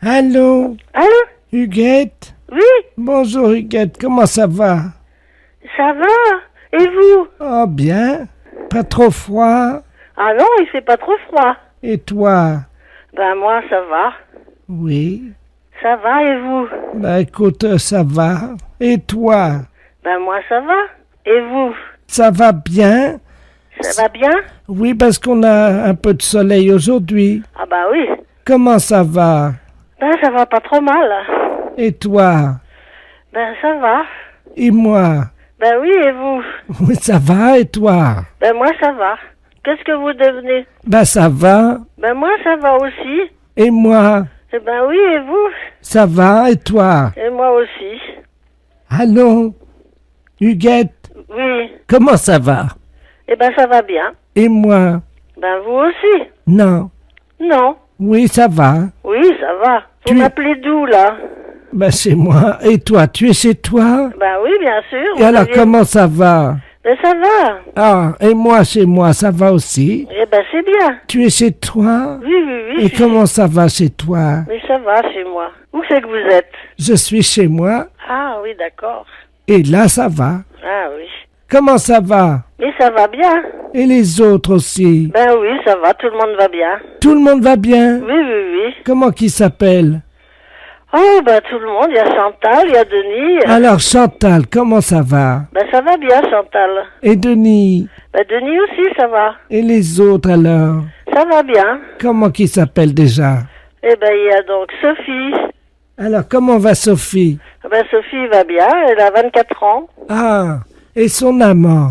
Allô, Allô? Huguette? Oui, Bonjour Huguette, comment ça va? ça va? Et vous? Oh bien, pas trop froid? Ah non, il fait pas trop froid. Et toi? Ben moi, ça va. Oui, Ça va, et vous? bah écoute, ça va. Et toi? Ben moi, ça va. Et vous? Ça va bien? Ça va bien? Oui, parce qu'on a un peu de soleil aujourd'hui. Ah bah oui. Comment ça va? Ben ça va pas trop mal. Et toi? Ben ça va. Et moi? Ben oui, et vous? Oui, ça va, et toi? Ben moi, ça va. Qu'est-ce que vous devenez? Bah ça va. Ben moi, ça va aussi. Et moi? Eh ben oui, et vous? Ça va, et toi? Et moi aussi. Allô? Huguette, Oui. comment ça va? Eh ben ça va bien. Et moi? Ben vous aussi? Non. Non. Oui, ça va. Oui, ça va. Vous Tu- m'appelez d'où, là? Ben, c'est moi. Et toi, tu es chez toi? Ben oui, bien sûr. Et vous alors, aviez- comment ça va? Ben ça va. Ah, et moi, chez moi, ça va aussi. Eh ben c'est bien. Tu es chez toi? Oui, oui, oui. Et comment ça va chez toi? Mais ça va chez moi. Où c'est que vous êtes? Je suis chez moi, Ah oui, d'accord. et là, ça va. Ah oui. Comment ça va? Mais ça va bien. Et les autres aussi? Ben oui, ça va, tout le monde va bien. Tout le monde va bien? Oui, oui, oui. Comment qui s'appelle? Oh, ben tout le monde, il y a Chantal, il y a Denis. Alors, Chantal, comment ça va? Ben ça va bien, Chantal. Et Denis? Ben Denis aussi, ça va. Et les autres alors? Ça va bien. Comment qui s'appelle déjà? Eh ben il y a donc Sophie. Alors, comment va Sophie? Ben Sophie va bien, elle a 24 ans. Ah, et son amant?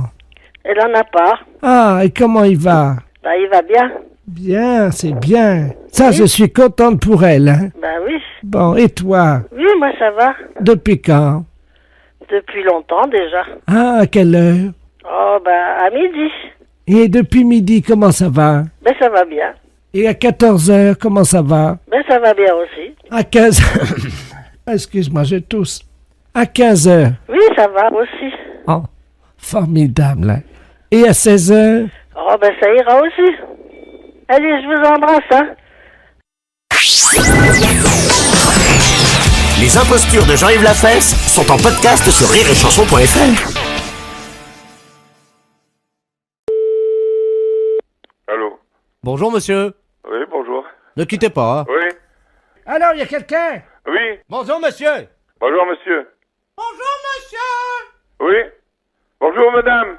Elle en a pas. Ah, et comment il va? Ben il va bien. Bien, c'est bien. Ça, Oui. je suis contente pour elle. Hein? Ben oui. Bon, et toi? Oui, moi ça va. Depuis quand? Depuis longtemps déjà. Ah, à quelle heure? Oh, ben à midi. Et depuis midi, comment ça va? Ben ça va bien. Et à 14 heures, comment ça va? Ben ça va bien aussi. À 15 Excuse-moi, je tousse. À 15 heures. Oui, ça va aussi. Oh, formidable. Hein? Et à 16 heures? Oh, ben ça ira aussi. Allez, je vous embrasse, hein. Les impostures de Jean-Yves Lafesse sont en podcast sur rireetchanson.fr. Allô? Bonjour monsieur, Oui, bonjour. ne quittez pas. Hein. Oui? Alors, il y a quelqu'un? Oui? Bonjour monsieur. Bonjour, monsieur. Bonjour monsieur. Oui? Bonjour, madame.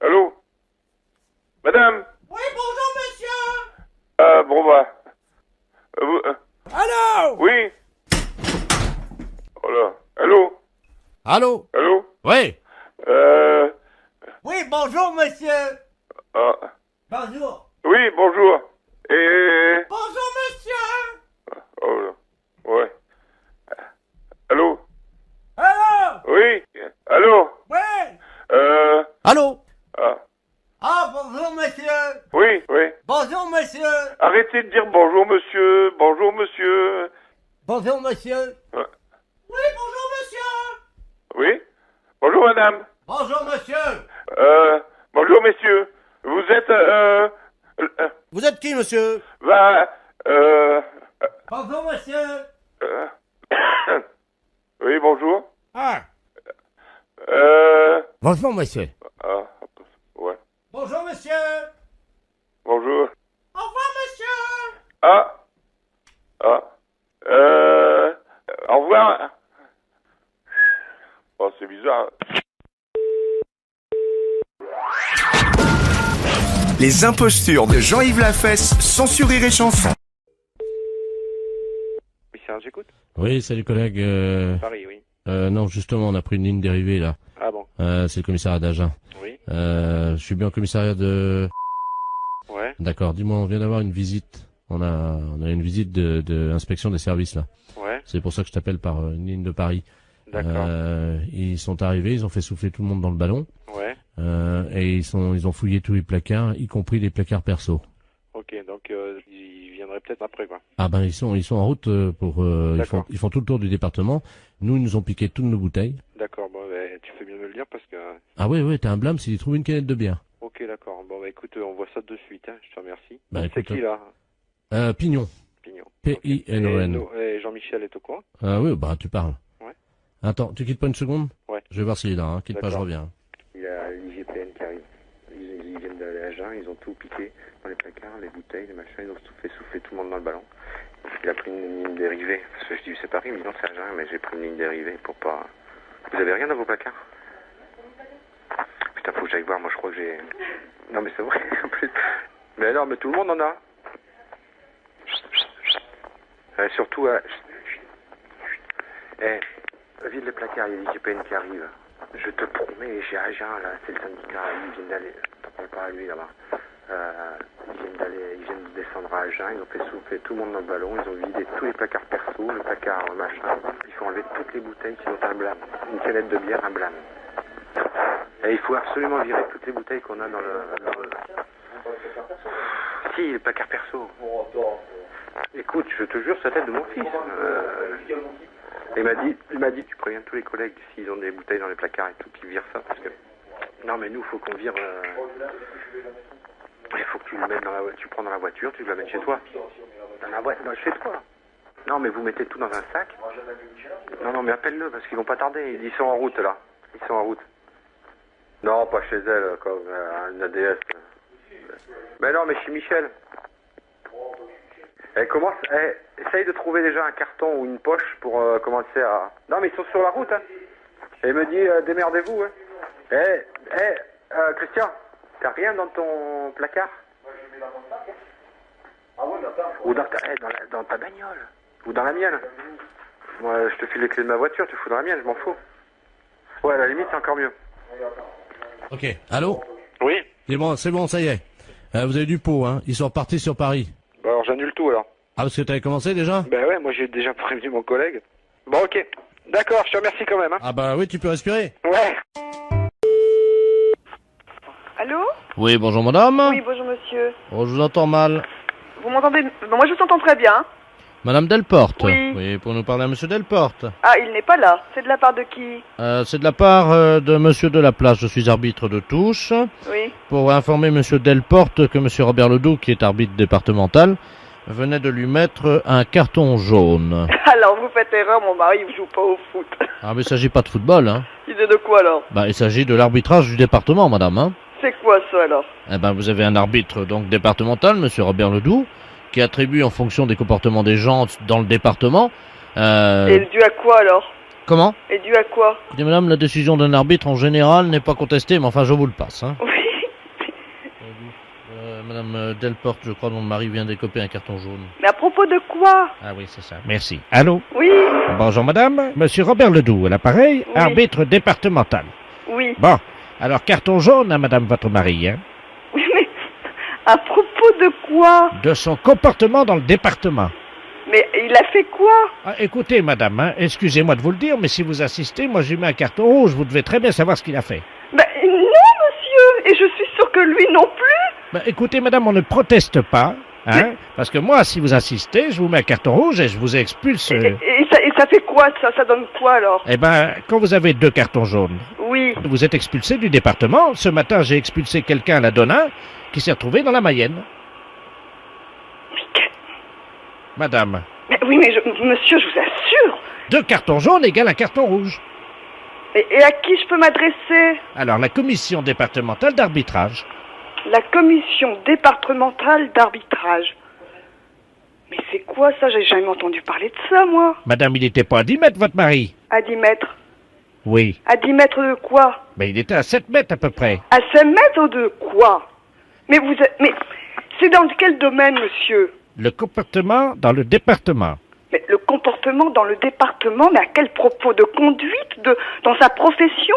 Allô? Madame? Oui, bonjour monsieur. Ah, bon, bah. Allô? Oui? Oh là. Allô? Allô? Allô? Oui. Euh... Oui, bonjour monsieur. Ah. Bonjour. Oui, bonjour. Et... Bonjour monsieur. Oh là. Ouais. Allô? Allô? Oui? Allô? Oui. Ah. Ah, bonjour monsieur. Oui, oui. Bonjour monsieur. Arrêtez de dire bonjour, monsieur. Bonjour, monsieur. Bonjour monsieur. Ouais. Oui, bonjour monsieur. Oui? Bonjour, madame. Bonjour monsieur. Bonjour, messieurs. Vous êtes, Vous êtes qui monsieur? bah, Bonjour monsieur. euh, oui, bonjour. Ah. Euh, Bonjour monsieur. ah, ouais, Bonjour monsieur. bonjour. Au revoir monsieur. Ah, au revoir. Oh, c'est bizarre. Les impostures de Jean-Yves Lafesse sont sur Rire et Chanson. Oui, Serge, j'écoute. Oui, salut collègue. Paris, oui. Non, justement, on a pris une ligne dérivée là. Ah bon? C'est le commissariat d'Agen. Oui. Je suis bien au commissariat de... Ouais. D'accord, dis-moi, on vient d'avoir une visite. On a une visite de inspection des services là. Ouais. C'est pour ça que je t'appelle par une ligne de Paris. D'accord. Ils sont arrivés, ils ont fait souffler tout le monde dans le ballon. Ouais. Et ils ont fouillé tous les placards, y compris les placards perso. Ok, donc ils viendraient peut-être après, quoi. Ah ben ils sont en route pour D'accord. ils font tout le tour du département. Nous ils nous ont piqué toutes nos bouteilles. D'accord, bon, bah, tu fais bien de me le dire parce que... Ah ouais t'es un blâme s'ils trouvent une canette de bière. Ok, d'accord. Bon, bah écoute, on voit ça de suite, hein. Je te remercie. Bah, C'est écoute, qui, là? Pignon. Pignon. P-I-N-O-N. Et Jean-Michel est au courant? Ah oui, bah tu parles. Ouais. Attends, tu quittes pas une seconde? Ouais. Je vais voir s'il est là, hein. Quitte pas, je D'accord. reviens. Il y a l'IGPN qui arrive. Ils viennent d'aller à Jeun, ils ont tout piqué dans les placards, les bouteilles, les machins, ils ont tout fait souffler tout le monde dans le ballon. Il a pris une ligne dérivée. Parce que je dis, c'est Paris, il me dit non, c'est à Jeun, mais j'ai pris une ligne dérivée pour pas... Vous avez rien dans vos placards? Putain, faut que j'aille voir, moi je crois que j'ai... Non mais c'est vrai, en plus. Mais non, mais tout le monde en a. Surtout, vide les placards, il y a l'IGPN qui arrive. Je te promets, j'ai Agen, là, c'est le syndicat, ils viennent d'aller, t'en parles pas à lui là-bas. Ils viennent de descendre à Agen, ils ont fait souffler tout le monde dans le ballon, ils ont vidé tous les placards perso, le placard machin. Il faut enlever toutes les bouteilles qui ont un blâme. Une canette de bière, un blâme. Et il faut absolument virer toutes les bouteilles qu'on a dans le... Si, les placards perso. Écoute, je te jure, c'est la tête de mon fils. Il m'a dit, tu préviens tous les collègues s'ils ont des bouteilles dans les placards et tout, qu'ils virent ça, parce que... Non, mais nous, faut qu'on vire... Il faut que tu le mettes dans la... Tu prends dans la voiture, tu le mets chez toi. Dans la voiture, chez toi. Non, mais vous mettez tout dans un sac. Non, mais appelle-le, parce qu'ils vont pas tarder. Ils sont en route, là. Ils sont en route. Non, pas chez elle, comme une ADS. Mais non, mais chez Michel. Essaye de trouver déjà un carton ou une poche pour commencer à... Non, mais ils sont sur la route, hein. Et il me dit, démerdez-vous, hein. Christian, t'as rien dans ton placard? Moi, je le mets dans mon sac. Ah ouais, ou dans ta bagnole. Ou dans la mienne. Moi, je te file les clés de ma voiture, tu fous dans la mienne, je m'en fous. Ouais, à la limite, c'est encore mieux. Ok, allô? Oui. C'est bon, ça y est. Vous avez du pot, hein. Ils sont repartis sur Paris. Bah alors j'annule tout alors. Ah, parce que t'avais commencé déjà? Ben ouais, moi j'ai déjà prévenu mon collègue. Bon ok. D'accord, je te remercie quand même, hein. Ah bah oui, tu peux respirer. Ouais. Allô? Oui, bonjour madame. Oui, bonjour monsieur. Oh, je vous entends mal. Vous m'entendez? Bon, moi je vous entends très bien. Madame Delporte. Oui. Oui, pour nous parler à monsieur Delporte. Ah, il n'est pas là. C'est de la part de qui? C'est de la part de monsieur Delaplace, je suis arbitre de touche. Oui. Pour informer monsieur Delporte que monsieur Robert Ledoux, qui est arbitre départemental, venait de lui mettre un carton jaune. Alors vous faites erreur, mon mari il joue pas au foot. Ah mais il s'agit pas de football, hein. Il est de quoi alors? Bah il s'agit de l'arbitrage du département, madame, hein. C'est quoi ça alors? Eh ben vous avez un arbitre donc départemental, monsieur Robert Ledoux, qui attribue en fonction des comportements des gens dans le département. Et dû à quoi alors? Comment? Et dû à quoi? Écoutez madame, la décision d'un arbitre en général n'est pas contestée, mais enfin je vous le passe, hein. Oui. Madame Delporte, je crois que mon mari vient d'écoper un carton jaune. Mais à propos de quoi? Ah oui, c'est ça. Merci. Allô? Oui. Bonjour madame, monsieur Robert Ledoux, à l'appareil, Oui. arbitre départemental. Oui. Bon, alors carton jaune à madame votre mari, hein, Oui, mais à propos de quoi? de son comportement dans le département. Mais il a fait quoi? Ah, écoutez madame, hein, excusez-moi de vous le dire, mais si vous insistez, moi je lui mets un carton rouge, vous devez très bien savoir ce qu'il a fait. Ben non monsieur. Et je suis sûre que lui non plus. Ben, écoutez madame, on ne proteste pas, hein, parce que moi si vous insistez, je vous mets un carton rouge et je vous expulse. Et ça fait quoi ça? Ça donne quoi alors? Eh ben, quand vous avez 2 cartons jaunes, Oui. vous êtes expulsé du département. Ce matin, j'ai expulsé quelqu'un à la Donin qui s'est retrouvé dans la Mayenne. Madame, Mais oui, mais monsieur, je vous assure. 2 cartons jaunes égale un carton rouge. Et à qui je peux m'adresser? Alors, la commission départementale d'arbitrage. La commission départementale d'arbitrage. Mais c'est quoi ça? J'ai jamais entendu parler de ça, moi. Madame, il n'était pas à 10 mètres, votre mari? À 10 mètres. Oui. À 10 mètres de quoi? Ben, il était à 7 mètres à peu près. À 5 mètres de quoi? Mais c'est dans quel domaine, monsieur? Le comportement dans le département. Mais le comportement dans le département, mais à quel propos de conduite, dans sa profession?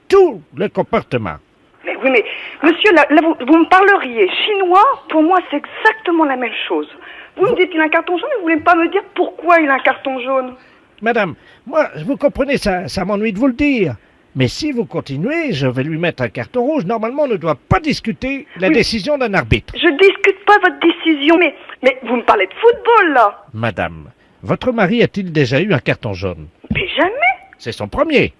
Tout le comportement. Mais oui, mais monsieur, là vous me parleriez chinois, pour moi c'est exactement la même chose. Vous me dites qu'il a un carton jaune, mais vous voulez pas me dire pourquoi il a un carton jaune? Madame, moi, vous comprenez, ça m'ennuie de vous le dire. Mais si vous continuez, je vais lui mettre un carton rouge. Normalement, on ne doit pas discuter la décision d'un arbitre. Je discute pas votre décision, mais vous me parlez de football, là. Madame, votre mari a-t-il déjà eu un carton jaune? Mais jamais. C'est son premier.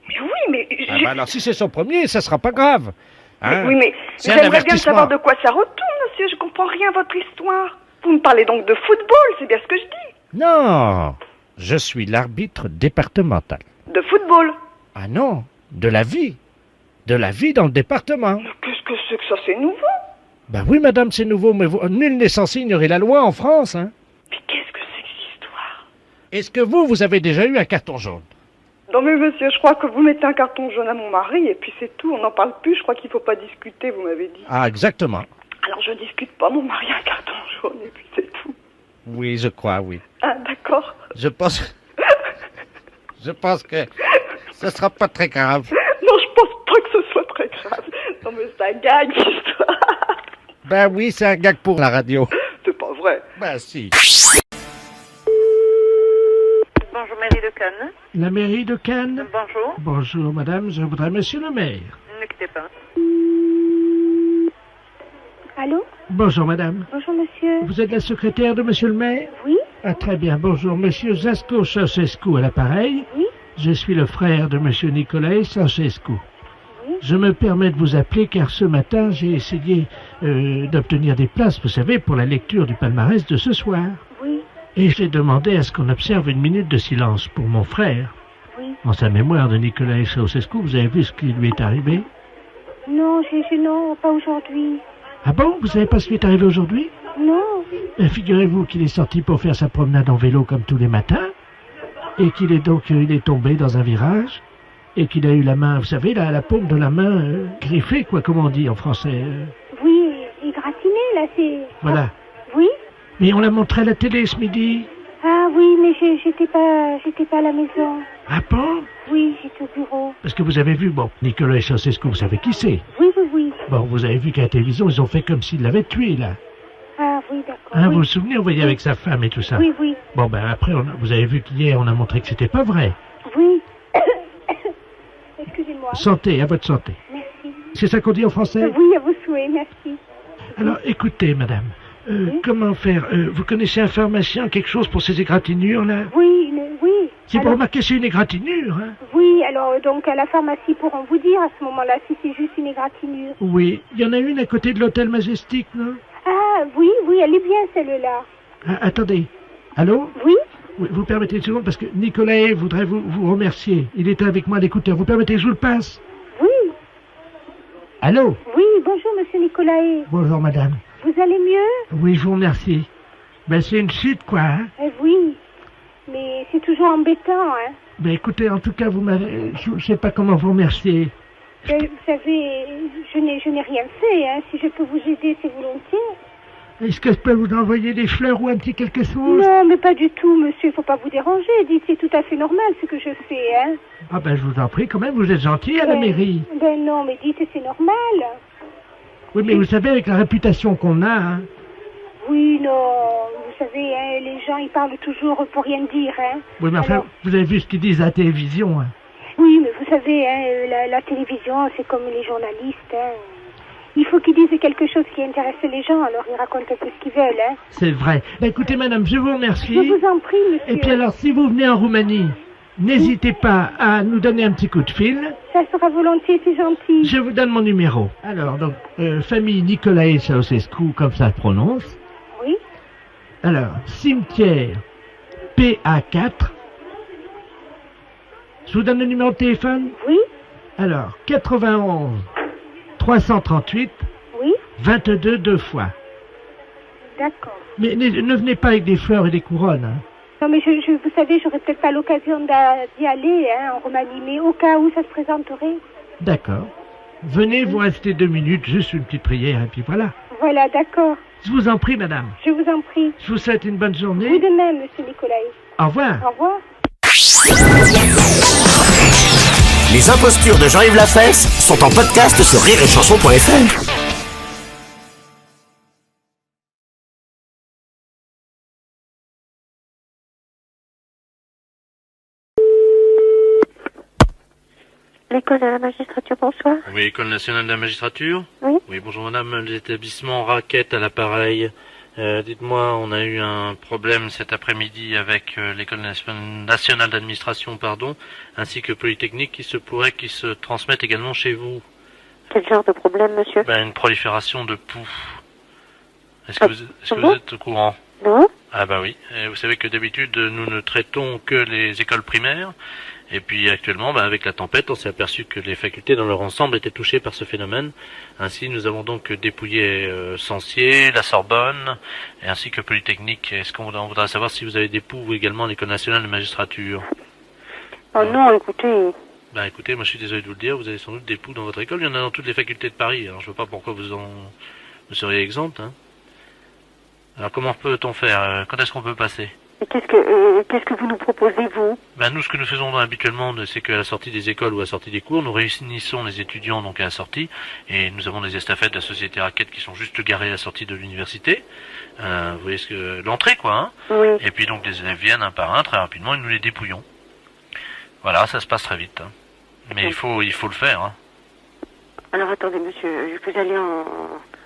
Mais oui, mais... Ah ben alors, si c'est son premier, ça sera pas grave. Hein? Oui, mais C'est un j'aimerais bien avertissement. savoir de quoi ça retourne, monsieur. Je comprends rien à votre histoire. Vous me parlez donc de football, c'est bien ce que je dis. Non, je suis l'arbitre départemental. De football. Ah non, de la vie. De la vie dans le département. Mais qu'est-ce que c'est que ça, c'est nouveau? Ben oui, madame, c'est nouveau, mais nul n'est censé ignorer la loi en France, hein. Mais qu'est-ce que c'est que cette histoire? Est-ce que vous avez déjà eu un carton jaune? Non mais monsieur, je crois que vous mettez un carton jaune à mon mari et puis c'est tout, on n'en parle plus, je crois qu'il faut pas discuter, vous m'avez dit. Ah, exactement. Alors je discute pas, mon mari a un carton jaune et puis c'est tout. Oui, je crois, oui. Ah d'accord. Je pense... je pense que ce sera pas très grave. Non, je pense pas que ce soit très grave. Non mais c'est un gag, l'histoire. Ben oui, c'est un gag pour la radio. C'est pas vrai. Ben si. Bonjour, mairie de Cannes. La mairie de Cannes. Bonjour. Bonjour, madame, je voudrais monsieur le maire. Ne quittez pas. Allô? Bonjour, madame. Bonjour, monsieur. Vous êtes la secrétaire de monsieur le maire? Oui? Ah, très bien. Bonjour, monsieur Zasco Ceausescu à l'appareil. Oui? Je suis le frère de monsieur Nicolae Ceausescu. Oui? Je me permets de vous appeler car ce matin, j'ai essayé d'obtenir des places, vous savez, pour la lecture du palmarès de ce soir. Oui? Et j'ai demandé à ce qu'on observe une minute de silence pour mon frère. Oui? En sa mémoire de Nicolae Ceausescu, vous avez vu ce qui lui est arrivé? Non, non, pas aujourd'hui. Ah bon? Vous savez pas ce qui est arrivé aujourd'hui? Non. Figurez-vous qu'il est sorti pour faire sa promenade en vélo comme tous les matins, et qu'il est donc il est tombé dans un virage, et qu'il a eu la main, vous savez, la paume de la main griffée, quoi, comme on dit en français. Oui, égratigné, là, c'est... Voilà. Ah, oui? Mais on l'a montré à la télé ce midi. Ah oui, mais j'étais pas à la maison. Ah bon? Oui, j'étais au bureau. Parce que vous avez vu, bon, Nicolae Ceausescu, vous savez qui c'est? Oui, oui, oui. Bon, vous avez vu qu'à la télévision, ils ont fait comme s'ils l'avaient tué, là. Ah oui, d'accord. Hein, oui. vous vous souvenez, on voyait avec sa femme et tout ça? Oui, oui, Bon, ben après, vous avez vu qu'hier, on a montré que c'était pas vrai. oui. Excusez-moi. Santé, à votre santé. Merci. C'est ça qu'on dit en français? Oui, à vos souhaits, merci. Alors, écoutez, madame, comment faire? Vous connaissez un pharmacien, quelque chose pour ces égratignures, là? Oui, oui. Si vous Alors, remarquez, c'est une égratignure, hein? oui, alors donc à la pharmacie pourront vous dire à ce moment-là si c'est juste une égratignure. Oui, il y en a une à côté de l'hôtel Majestic, non? Ah oui, oui, elle est bien celle-là. Ah, attendez. Allô? Oui? Oui, vous permettez une seconde, parce que Nicolae voudrait vous remercier. Il était avec moi à l'écouteur. Vous permettez que je vous le passe? Oui. Allô? Oui, bonjour monsieur Nicolae. Bonjour, madame. Vous allez mieux? Oui, je vous remercie. Ben, c'est une chute, quoi, hein? Oui, mais c'est toujours embêtant, hein. Ben, écoutez, en tout cas, vous m'avez... Je sais pas comment vous remercier. Vous savez, je n'ai rien fait, hein. Si je peux vous aider, c'est volontiers. Est-ce que je peux vous envoyer des fleurs ou un petit quelque chose? Non, mais pas du tout, monsieur, faut pas vous déranger. Dites, c'est tout à fait normal ce que je fais, hein. Ah ben, je vous en prie, quand même, vous êtes gentil à la mairie. Ben non, mais dites, c'est normal. Oui, mais vous savez, avec la réputation qu'on a, hein... Oui, non, vous savez, hein, les gens, ils parlent toujours pour rien dire, hein. Oui, mais enfin, Alors- vous avez vu ce qu'ils disent à la télévision, hein. Oui, mais vous savez, hein, la télévision, c'est comme les journalistes, hein. Il faut qu'ils disent quelque chose qui intéresse les gens, alors ils racontent un peu ce qu'ils veulent, hein. C'est vrai. Ben, écoutez, madame, je vous remercie. Je vous en prie, monsieur. Et puis alors, si vous venez en Roumanie, n'hésitez pas à nous donner un petit coup de fil. Ça sera volontiers, c'est gentil. Je vous donne mon numéro. Alors, donc, famille Nicolae Ceausescu, comme ça se prononce. Oui, Alors, cimetière PA4. Je vous donne le numéro de téléphone. oui, Alors, 91 338 oui, 22 deux fois. d'accord. Mais ne venez pas avec des fleurs et des couronnes, hein. Non, mais vous savez, j'aurais peut-être pas l'occasion d'y aller, hein, en Roumanie, mais au cas où ça se présenterait. D'accord. Venez, vous restez 2 minutes, juste une petite prière, et puis voilà. Voilà, d'accord. Je vous en prie, madame. Je vous en prie. Je vous souhaite une bonne Vous journée. de même, monsieur Nicolae. Au revoir. Au revoir. Les impostures de Jean-Yves Lafesse sont en podcast sur rireetchanson.fr. L'école de la magistrature, bonsoir. Oui, École nationale de la magistrature. Oui. Oui, bonjour madame, l'établissement Raquette à l'appareil. Dites-moi, on a eu un problème cet après-midi avec l'École nationale d'administration, ainsi que Polytechnique, qui se pourrait qu'ils se transmettent également chez vous. Quel genre de problème, monsieur? Une prolifération de poux. Est-ce que vous êtes au courant? Non. Ah bah oui. Et vous savez que d'habitude, nous ne traitons que les écoles primaires. Et puis actuellement, avec la tempête, on s'est aperçu que les facultés dans leur ensemble étaient touchées par ce phénomène. Ainsi, nous avons donc dépouillé Censier, la Sorbonne, et ainsi que Polytechnique. Est-ce qu'on voudrait savoir si vous avez des poux également l'École nationale de magistrature? Oh non, écoutez. Écoutez, moi je suis désolé de vous le dire, vous avez sans doute des poux dans votre école. Il y en a dans toutes les facultés de Paris. Alors je vois pas pourquoi vous seriez exempt. Hein. Alors comment peut-on faire? Quand est-ce qu'on peut passer? Et qu'est-ce que vous nous proposez, vous? Nous, ce que nous faisons habituellement, c'est qu'à la sortie des écoles ou à la sortie des cours, nous réunissons les étudiants donc à la sortie, et nous avons des estafettes de la société Raquette qui sont juste garées à la sortie de l'université. Vous voyez l'entrée, quoi. Hein. Oui. Et puis donc les élèves viennent un par un très rapidement et nous les dépouillons. Voilà, ça se passe très vite. Hein. Mais il faut le faire. Hein. Alors attendez, monsieur, vous allez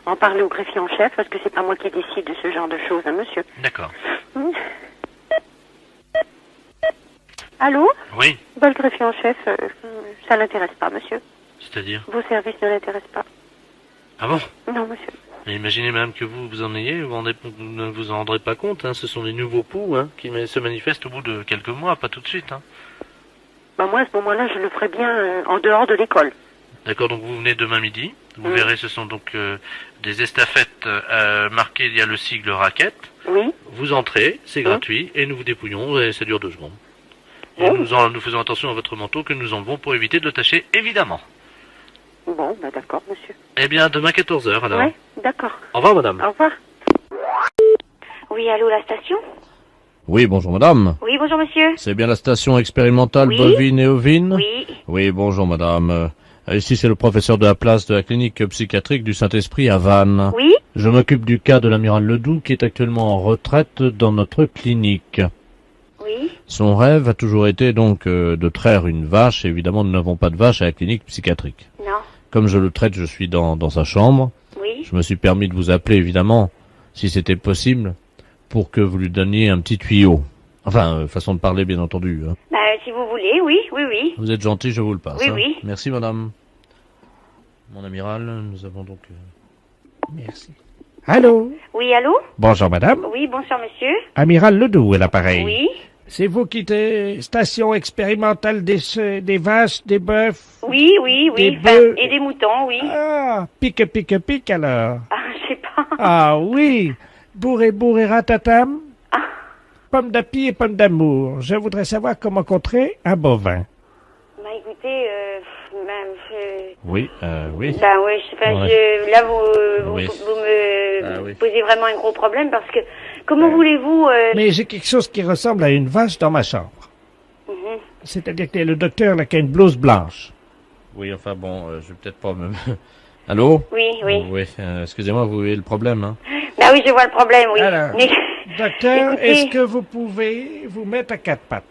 en parler au greffier en chef, parce que c'est pas moi qui décide de ce genre de choses, hein, monsieur. D'accord. Allô? Oui. Le greffier en chef, ça l'intéresse pas, monsieur. C'est-à-dire? Vos services ne l'intéressent pas. Ah bon? Non, monsieur. Mais imaginez même que vous en ayez, vous ne vous en rendrez pas compte. Hein. Ce sont des nouveaux poux qui se manifestent au bout de quelques mois, pas tout de suite. Hein. Moi, à ce moment-là, je le ferai bien en dehors de l'école. D'accord, donc vous venez demain midi. Vous verrez, ce sont donc des estafettes marquées, il y a le sigle Raquette. Oui. Vous entrez, c'est gratuit, et nous vous dépouillons, et ça dure 2 secondes. Et nous faisons attention à votre manteau que nous enlevons pour éviter de le tacher, évidemment. Bon, d'accord, monsieur. Eh bien, demain 14h, alors. Oui, d'accord. Au revoir, madame. Au revoir. Oui, allô, la station? Oui, bonjour madame. Oui, bonjour monsieur. C'est bien la station expérimentale Oui. bovine et ovine? Oui. Oui, bonjour madame. Ici c'est le professeur de la place de la clinique psychiatrique du Saint-Esprit à Vannes. Oui. Je m'occupe du cas de l'amiral Ledoux qui est actuellement en retraite dans notre clinique. Oui. Son rêve a toujours été donc de traire une vache. Évidemment, nous n'avons pas de vache à la clinique psychiatrique. Non. Comme je le traite, je suis dans sa chambre. Oui. Je me suis permis de vous appeler, évidemment, si c'était possible, pour que vous lui donniez un petit tuyau. Enfin, façon de parler, bien entendu. Hein. Si vous voulez, oui, oui, oui. Vous êtes gentil, je vous le passe. Oui, hein. oui. Merci, madame. Mon amiral, nous avons donc... Merci. Allô? Oui, allô? Bonjour, madame. Oui, bonsoir, monsieur. Amiral Ledoux, à l'appareil. Oui. C'est vous qui êtes station expérimentale des vaches, des bœufs? Oui, oui, oui. Des bœufs. Et des moutons, oui. Ah, pique, alors. Je sais pas. Ah oui, bourré, ratatam. Pomme d'api et pomme d'amour. Je voudrais savoir comment contrer un bovin. Écoutez, Oui, oui. oui, je sais pas, Ouais. là, vous Oui. me posez vraiment un gros problème parce que, comment voulez-vous... Mais j'ai quelque chose qui ressemble à une vache dans ma chambre. C'est-à-dire que le docteur là, qui a une blouse blanche. Oui, enfin bon, je vais peut-être pas me... Allô? Oui, oui. Oui, excusez-moi, vous voyez le problème, hein? Oui, je vois le problème, oui. Alors, Mais... docteur, Écoutez... est-ce que vous pouvez vous mettre à 4 pattes?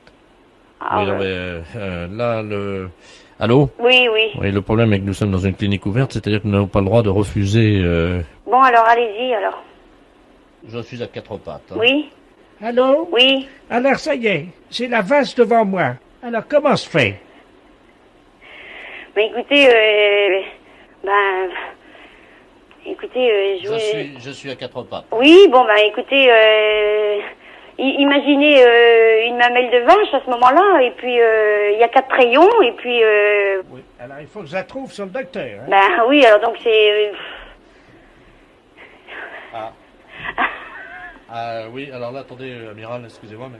Oui, non, mais là, Allô? Oui, oui. Oui, le problème est que nous sommes dans une clinique ouverte, c'est-à-dire que nous n'avons pas le droit de refuser... Bon, alors, allez-y, alors. Je suis à 4 pattes. Hein. Oui? Allô? Oui? Alors, ça y est, j'ai la vache devant moi. Alors, comment se fait? Écoutez, écoutez, Je suis à 4 pattes. Oui, bon, écoutez, imaginez une mamelle de vache à ce moment-là, et puis il y a 4 rayons, et puis... Oui, alors il faut que je la trouve sur le docteur. Hein? Oui, alors donc c'est... Oui, alors là, attendez, amiral, excusez-moi, mais...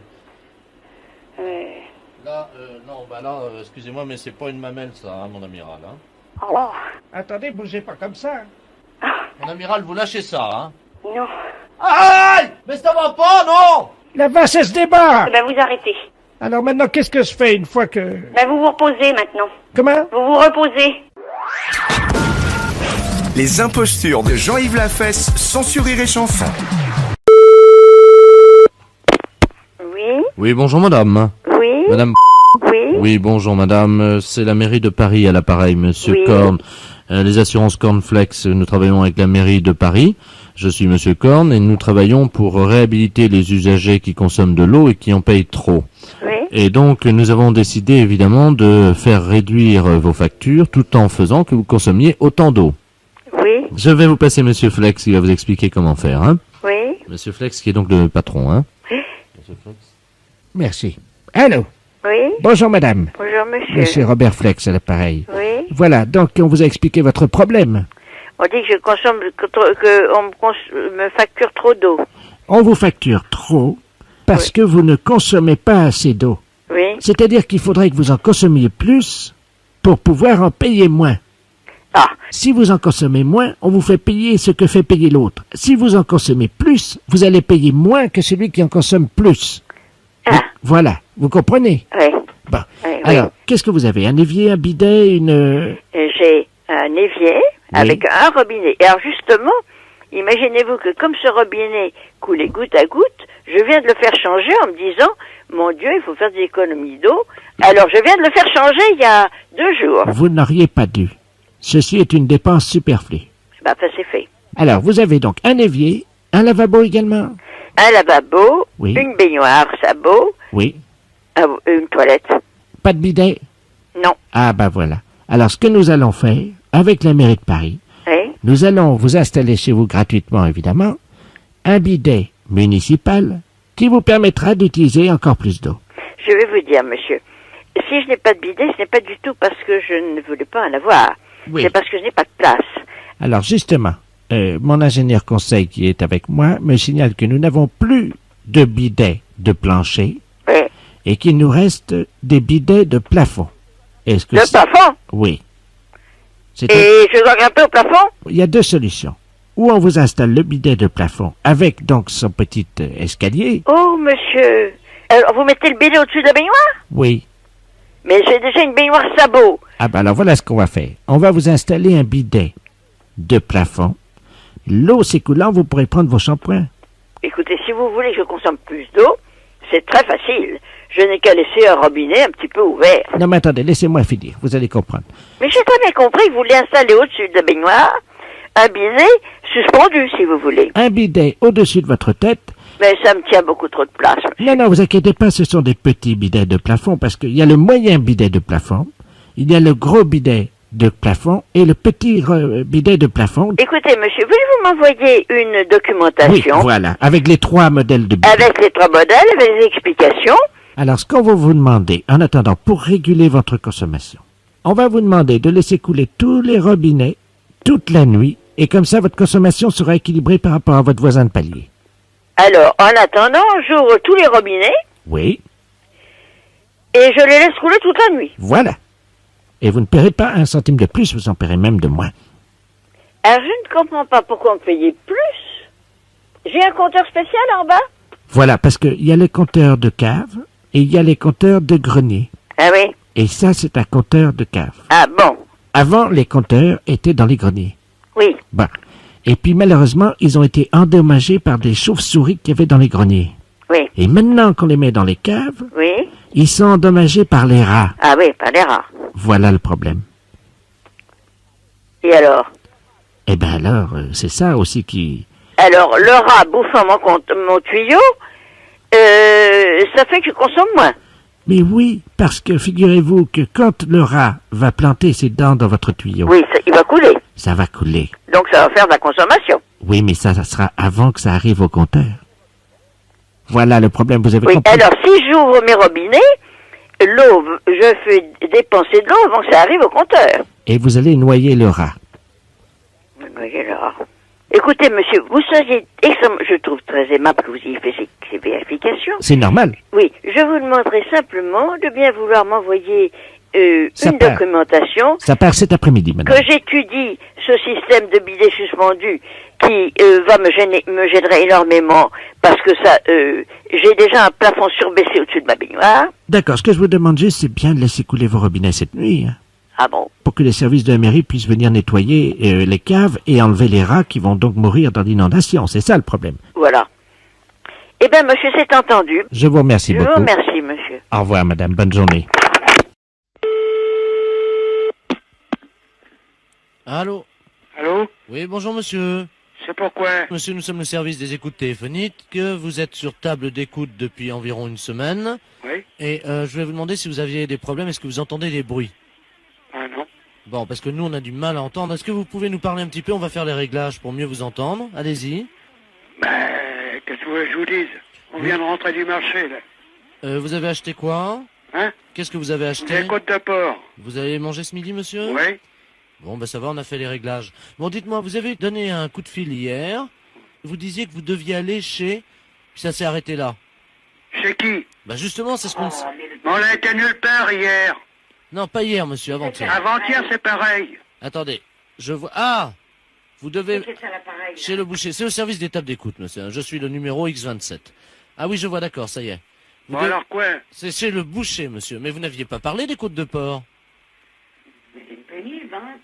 Là, non, là, excusez-moi, mais c'est pas une mamelle, ça, hein, mon amiral, hein. Oh. Attendez, bougez pas comme ça. Mon amiral, vous lâchez ça, hein. Non. Aïe! Mais ça va pas, non! La vache, elle se débat. Vous arrêtez. Alors maintenant, qu'est-ce que je fais une fois que... Vous vous reposez maintenant. Comment? Vous vous reposez. Les impostures de Jean-Yves Lafesse sont sur Rire et Chanson. Oui? Oui, bonjour, madame. Oui? Madame... Oui? Oui, bonjour, madame. C'est la mairie de Paris à l'appareil, monsieur Oui. Korn. Les assurances Cornflex, nous travaillons avec la mairie de Paris. Je suis monsieur Korn et nous travaillons pour réhabiliter les usagers qui consomment de l'eau et qui en payent trop. Oui? Et donc, nous avons décidé évidemment de faire réduire vos factures tout en faisant que vous consommiez autant d'eau. Oui? Je vais vous passer monsieur Flex qui va vous expliquer comment faire, hein. Monsieur Flex, qui est donc le patron, hein? Oui. Monsieur Flex. Merci. Allô? Oui. Bonjour, madame. Bonjour, monsieur. Monsieur Robert Flex, à l'appareil. Oui. Voilà, donc on vous a expliqué votre problème. On dit que je consomme, me facture trop d'eau. On vous facture trop parce que vous ne consommez pas assez d'eau. Oui. C'est-à-dire qu'il faudrait que vous en consommiez plus pour pouvoir en payer moins. Ah. Si vous en consommez moins, on vous fait payer ce que fait payer l'autre. Si vous en consommez plus, vous allez payer moins que celui qui en consomme plus. Ah. Voilà, vous comprenez? Oui. Bon. Oui, Alors, qu'est-ce que vous avez? Un évier, un bidet, une... J'ai un évier avec un robinet. Et alors justement, imaginez-vous que comme ce robinet coulait goutte à goutte, je viens de le faire changer en me disant, mon Dieu, il faut faire des économies d'eau. Alors je viens de le faire changer il y a 2 jours. Vous n'auriez pas dû. Ceci est une dépense superflue. Bah, ça c'est fait. Alors, vous avez donc un évier, un lavabo également? Un lavabo, Oui. une baignoire, sabot, Oui. une toilette. Pas de bidet? Non. Ah, ben voilà. Alors, ce que nous allons faire, avec la mairie de Paris, Oui. nous allons vous installer chez vous gratuitement, évidemment, un bidet municipal qui vous permettra d'utiliser encore plus d'eau. Je vais vous dire, monsieur, si je n'ai pas de bidet, ce n'est pas du tout parce que je ne voulais pas en avoir. Oui. C'est parce que je n'ai pas de place. Alors, justement, mon ingénieur conseil qui est avec moi me signale que nous n'avons plus de bidets de plancher Oui. et qu'il nous reste des bidets de plafond. Est-ce que Le c'est- plafond? Oui. C'est Et je dois grimper au plafond? Il y a 2 solutions. Ou on vous installe le bidet de plafond avec donc son petit escalier. Oh, monsieur. Alors, vous mettez le bidet au-dessus de la baignoire? Oui. Mais j'ai déjà une baignoire sabot. Ah ben alors voilà ce qu'on va faire. On va vous installer un bidet de plafond. L'eau s'écoulant, vous pourrez prendre vos shampoings. Écoutez, si vous voulez que je consomme plus d'eau, c'est très facile. Je n'ai qu'à laisser un robinet un petit peu ouvert. Non mais attendez, laissez-moi finir, vous allez comprendre. Mais j'ai très bien compris que vous voulez installer au-dessus de la baignoire un bidet suspendu, si vous voulez. Un bidet au-dessus de votre tête. Mais ça me tient beaucoup trop de place. Non, non, vous inquiétez pas, ce sont des petits bidets de plafond parce qu'il y a le moyen bidet de plafond, il y a le gros bidet de plafond et le petit bidet de plafond. Écoutez, monsieur, voulez-vous m'envoyer une Oui, documentation voilà, avec les 3 modèles de bidet. avec les 3 modèles, avec les explications? Alors, ce qu'on va vous demander, en attendant, pour réguler votre consommation, on va vous demander de laisser couler tous les robinets toute la nuit, et comme ça, votre consommation sera équilibrée par rapport à votre voisin de palier. Alors, en attendant, j'ouvre tous les robinets Oui, et je les laisse couler toute la nuit. voilà. Et vous ne paierez pas 1 centime de plus, vous en paierez même de moins. Alors, je ne comprends pas pourquoi on me payait plus. J'ai un compteur spécial en bas? Voilà, parce qu'il y a les compteurs de cave et il y a les compteurs de grenier. Ah oui? Et ça, c'est un compteur de cave. Ah bon? Avant, les compteurs étaient dans les greniers. Oui. Bon. Et puis, malheureusement, ils ont été endommagés par des chauves-souris qu'il y avait dans les greniers. Oui. Et maintenant qu'on les met dans les caves, Oui? ils sont endommagés par les rats. Ah oui, pas les rats. Voilà le problème. Et alors? Eh ben alors, c'est ça aussi qui... Alors, le rat bouffant mon tuyau, ça fait que je consomme moins. Mais oui, parce que figurez-vous que quand le rat va planter ses dents dans votre tuyau, Oui, il va couler. ça va couler. Donc, ça va faire de la consommation. Oui, mais ça sera avant que ça arrive au compteur. Voilà le problème, vous avez Oui, compris. alors, si j'ouvre mes robinets, l'eau, je fais dépenser de l'eau avant que ça arrive au compteur. Et vous allez noyer le rat. Voyez là. Écoutez, monsieur, vous seriez extrêmement, je trouve très aimable que vous ayez fait ces vérifications. C'est normal. Oui, je vous demanderai simplement de bien vouloir m'envoyer Ça une part. documentation, Ça part cet après-midi, madame. que j'étudie ce système de bidet suspendu qui me gênerait énormément parce que ça, j'ai déjà un plafond surbaissé au-dessus de ma baignoire. D'accord, ce que je vous demande juste, c'est bien de laisser couler vos robinets cette nuit, hein, Ah bon? pour que les services de la mairie puissent venir nettoyer les caves et enlever les rats qui vont donc mourir dans l'inondation. C'est ça le problème. Voilà. Eh bien, monsieur, c'est entendu. Je vous remercie Je beaucoup. vous remercie, monsieur. Au revoir, madame. Bonne journée. Allô? Allô? Oui, bonjour monsieur. C'est pourquoi? Monsieur, nous sommes le service des écoutes téléphoniques. Vous êtes sur table d'écoute depuis environ une semaine. Oui? Et je voulais vous demander si vous aviez des problèmes. Est-ce que vous entendez des bruits? Ah non. Bon, parce que nous, on a du mal à entendre. Est-ce que vous pouvez nous parler un petit peu? On va faire les réglages pour mieux vous entendre. Allez-y. Ben, Qu'est-ce que vous voulez que je vous dise? On vient de rentrer du marché, là. Vous avez acheté quoi? Hein? Qu'est-ce que vous avez acheté? Des côtes de porc. Vous avez mangé ce midi, monsieur? Oui. Bon, ben ça va, on a fait les réglages. Bon, dites-moi, vous avez donné un coup de fil hier. Vous disiez que vous deviez aller chez... Puis ça s'est arrêté là. Chez qui? Bah justement, c'est ce qu'on... On a été nulle part hier. Non, pas hier, monsieur, avant-hier. Avant-hier, c'est pareil. Attendez, je vois... Ah! Vous devez... Chez le boucher. C'est au service d'étape d'écoute, monsieur. Je suis le numéro X27. Ah oui, je vois, d'accord, ça y est. Bon, alors quoi? C'est chez le boucher, monsieur. Mais vous n'aviez pas parlé des côtes de porc. Mais c'est pénible, hein?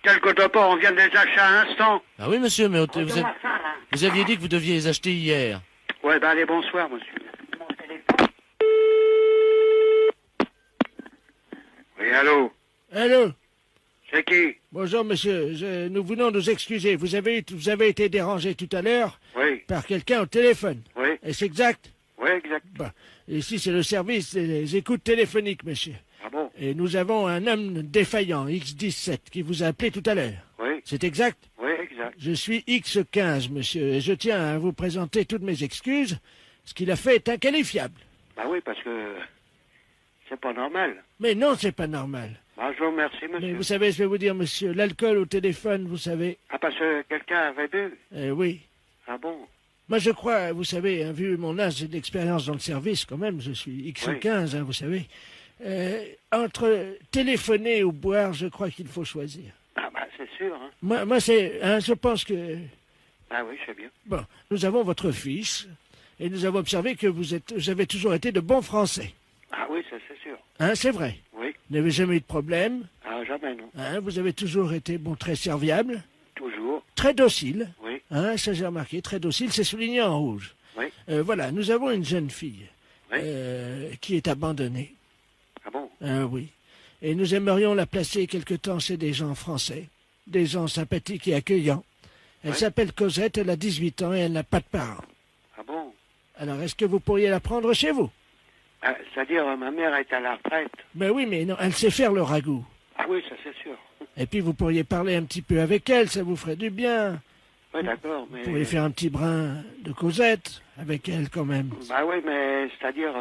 Quelles côtes de porc? On vient de les acheter à l'instant. Ah oui, monsieur, mais vous aviez dit que vous deviez les acheter hier. Ouais, ben allez, bonsoir, monsieur. Oui, allô? Allô? C'est qui? Bonjour, monsieur. Nous venons nous excuser. Vous avez été dérangé tout à l'heure Oui. par quelqu'un au téléphone. Oui. Est-ce exact? Oui, exact. Bon. Ici, c'est le service des écoutes téléphoniques, monsieur. Ah bon? Et nous avons un homme défaillant, X17, qui vous a appelé tout à l'heure. Oui. C'est exact? Oui, exact. Je suis X15, monsieur, et je tiens à vous présenter toutes mes excuses. Ce qu'il a fait est inqualifiable. Bah oui, parce que c'est pas normal. Mais non, c'est pas normal. Bah, je vous remercie, monsieur. Mais vous savez, je vais vous dire, monsieur, l'alcool au téléphone, vous savez... Ah, parce que quelqu'un avait bu? Oui. Ah bon? Moi, je crois, vous savez, hein, vu mon âge et d'expérience dans le service, quand même, je suis X15, Oui. hein, vous savez. Entre téléphoner ou boire, je crois qu'il faut choisir. Ah bah, c'est sûr, hein. Moi c'est... Hein, je pense que... Ah oui, je sais bien. Bon, nous avons votre fiche, et nous avons observé que vous avez toujours été de bons Français. Ah oui, ça c'est sûr. Hein, c'est vrai. Oui. Vous n'avez jamais eu de problème. Ah, jamais, non. Hein, vous avez toujours été, bon, très serviable. Toujours. Très docile. Oui. Hein, ça j'ai remarqué, très docile, c'est souligné en rouge. Oui. Voilà, nous avons une jeune fille Oui. qui est abandonnée. Ah bon? Oui. Et nous aimerions la placer quelque temps chez des gens français, des gens sympathiques et accueillants. Elle Oui. s'appelle Cosette, elle a 18 ans et elle n'a pas de parents. Ah bon? Alors, est-ce que vous pourriez la prendre chez vous? Ah, c'est-à-dire, ma mère est à la retraite. Ben oui, mais non, elle sait faire le ragoût. Ah oui, ça c'est sûr. Et puis vous pourriez parler un petit peu avec elle, ça vous ferait du bien. Oui, d'accord, mais... Vous pourriez faire un petit brin de Cosette avec elle quand même. Bah oui, mais c'est-à-dire,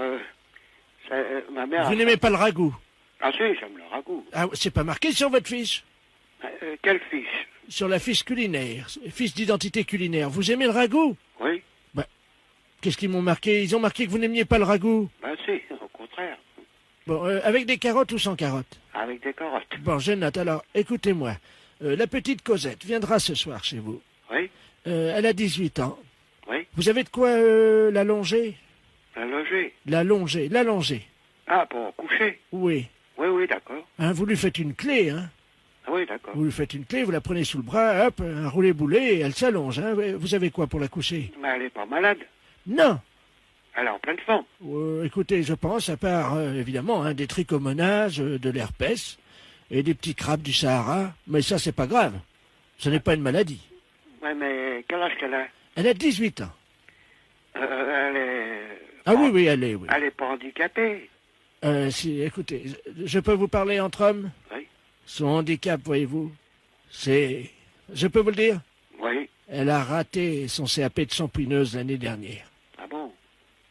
ma mère... Vous n'aimez pas le ragoût? Ah si, j'aime le ragoût. Ah, c'est pas marqué sur votre fiche? Quelle fiche? Sur la fiche culinaire, fiche d'identité culinaire. Vous aimez le ragoût? Oui. Bah, qu'est-ce qu'ils m'ont marqué? Ils ont marqué que vous n'aimiez pas le ragoût. Bah si, au contraire. Bon, avec des carottes ou sans carottes? Avec des carottes. Bon, je note. Alors, écoutez-moi. La petite Cosette viendra ce soir chez vous. Oui. Elle a 18 ans. Oui. Vous avez de quoi la longer? La loger. L'allonger. Ah, pour coucher? Oui. Oui, oui, d'accord. Hein, vous lui faites une clé, hein? Ah oui, d'accord. Vous lui faites une clé, vous la prenez sous le bras, hop, un roulé-boulet, et elle s'allonge, hein? Vous avez quoi pour la coucher? Mais elle est pas malade. Non. Elle est en pleine forme. Écoutez, je pense, à part, évidemment, hein, des trichomonages, de l'herpès, et des petits crabes du Sahara, mais ça, c'est pas grave. Ce n'est pas une maladie. Ouais, mais quel âge qu'elle a? Elle a 18 ans. Elle est... Ah oui, oui, elle est, oui. Elle est pas handicapée. Si, écoutez, je peux vous parler entre hommes? Oui. Son handicap, voyez-vous, c'est... Je peux vous le dire? Oui. Elle a raté son CAP de champouineuse l'année dernière. Ah bon?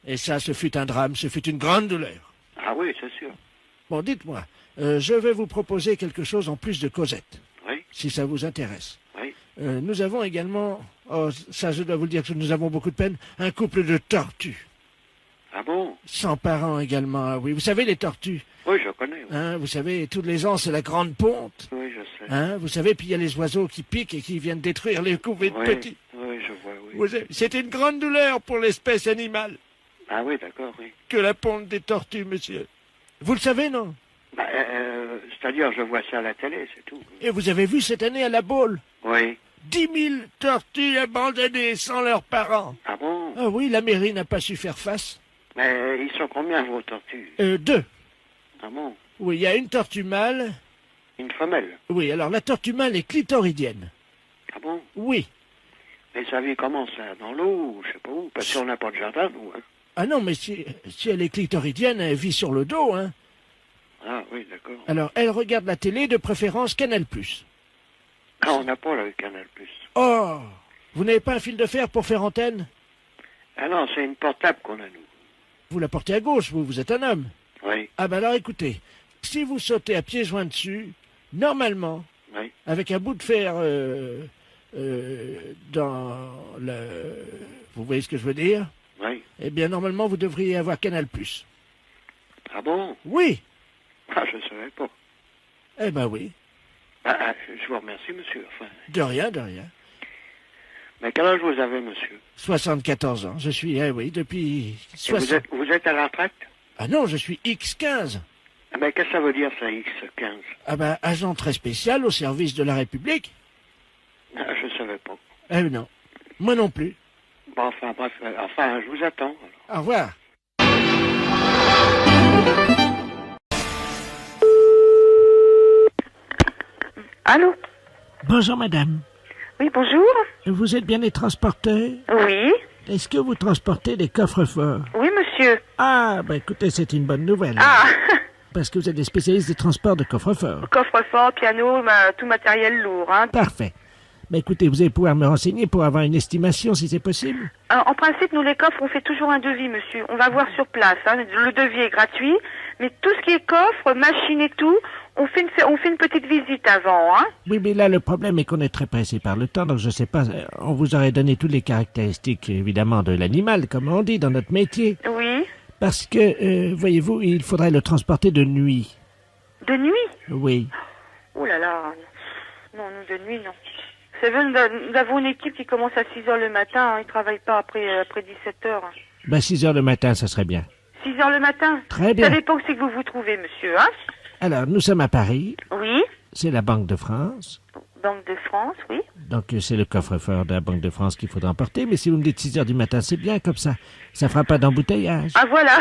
Et ça, ce fut un drame, ce fut une grande douleur. Ah oui, c'est sûr. Bon, dites-moi, je vais vous proposer quelque chose en plus de Cosette. Oui. Si ça vous intéresse. Oui. Nous avons également, oh, ça je dois vous le dire que nous avons beaucoup de peine, un couple de tortues. Ah bon? Sans parents également, ah oui. Vous savez, les tortues? Oui, je connais. Oui, Hein, vous savez, tous les ans, c'est la grande ponte. oui je sais. Hein, vous savez, puis il y a les oiseaux qui piquent et qui viennent détruire les couvées de Oui, petits. oui, je vois, oui. Vous savez, c'est une grande douleur pour l'espèce animale Ah oui, d'accord, oui. que la ponte des tortues, monsieur. Vous le savez, non? Bah, c'est-à-dire, je vois ça à la télé, c'est tout. Et vous avez vu cette année à la Baule? Oui. 10 000 tortues abandonnées sans leurs parents. Ah bon? Ah oui, la mairie n'a pas su faire face. Mais ils sont combien, vos tortues? 2. Ah bon? Oui, il y a une tortue mâle. Une femelle? Oui, alors la tortue mâle est clitoridienne. Ah bon? Oui. Mais ça vit comment, ça? Dans l'eau, ou je sais pas où? Parce qu'on n'a pas de jardin, nous, hein? Ah non, mais si elle est clitoridienne, elle vit sur le dos, hein. Ah oui, d'accord. Alors, elle regarde la télé, de préférence Canal+. Ah, on n'a pas le Canal+. Oh! Vous n'avez pas un fil de fer pour faire antenne? Ah non, c'est une portable qu'on a, nous. Vous la portez à gauche, vous êtes un homme. Oui. Ah ben alors écoutez, si vous sautez à pieds joints dessus, normalement, Oui. avec un bout de fer dans le... Vous voyez ce que je veux dire? Oui. Eh bien normalement vous devriez avoir Canal+. Ah bon? Oui. Ah, je ne savais pas. Eh ben oui. Je vous remercie, monsieur. Enfin, De rien, de rien. mais quel âge vous avez, monsieur? 74 ans, je suis, oui, depuis... Et vous êtes à la retraite? Ah non, je suis X15. Ah ben, qu'est-ce que ça veut dire, ça, X15? Ah ben, agent très spécial au service de la République. Ah, je ne savais pas. Eh non, moi non plus. Bon, enfin, bref, je vous attends. Au revoir. Allô? Bonjour madame. Oui, bonjour. Vous êtes bien les transporteurs? Oui. Est-ce que vous transportez des coffres-forts? Oui, monsieur. Ah, ben écoutez, c'est une bonne nouvelle. Ah. Parce que vous êtes des spécialistes des transports de coffres-forts. Coffre-fort, piano, tout matériel lourd, hein. Parfait. Ben écoutez, vous allez pouvoir me renseigner pour avoir une estimation si c'est possible? En principe, nous les coffres, on fait toujours un devis, monsieur. On va voir sur place, hein. Le devis est gratuit, mais tout ce qui est coffre, machine et tout, on fait une petite visite avant, hein. Oui, mais là, le problème est qu'on est très pressé par le temps, donc je sais pas, on vous aurait donné toutes les caractéristiques, évidemment, de l'animal, comme on dit dans notre métier. Oui. Parce que, voyez-vous, il faudrait le transporter de nuit. De nuit? Oui. Oh là là. Non, nous, de nuit, non. Vous savez, nous avons une équipe qui commence à 6 heures le matin, hein. Ils travaillent pas après 17 heures. Ben, 6 heures le matin, ça serait bien. 6 heures le matin? Très bien. Ça dépend où c'est que vous vous trouvez, monsieur, hein. Alors, nous sommes à Paris. Oui. C'est la Banque de France. Banque de France, oui. Donc, c'est le coffre-fort de la Banque de France qu'il faudra emporter. Mais si vous me dites 6 heures du matin, c'est bien comme ça. Ça fera pas d'embouteillage. Ah, voilà.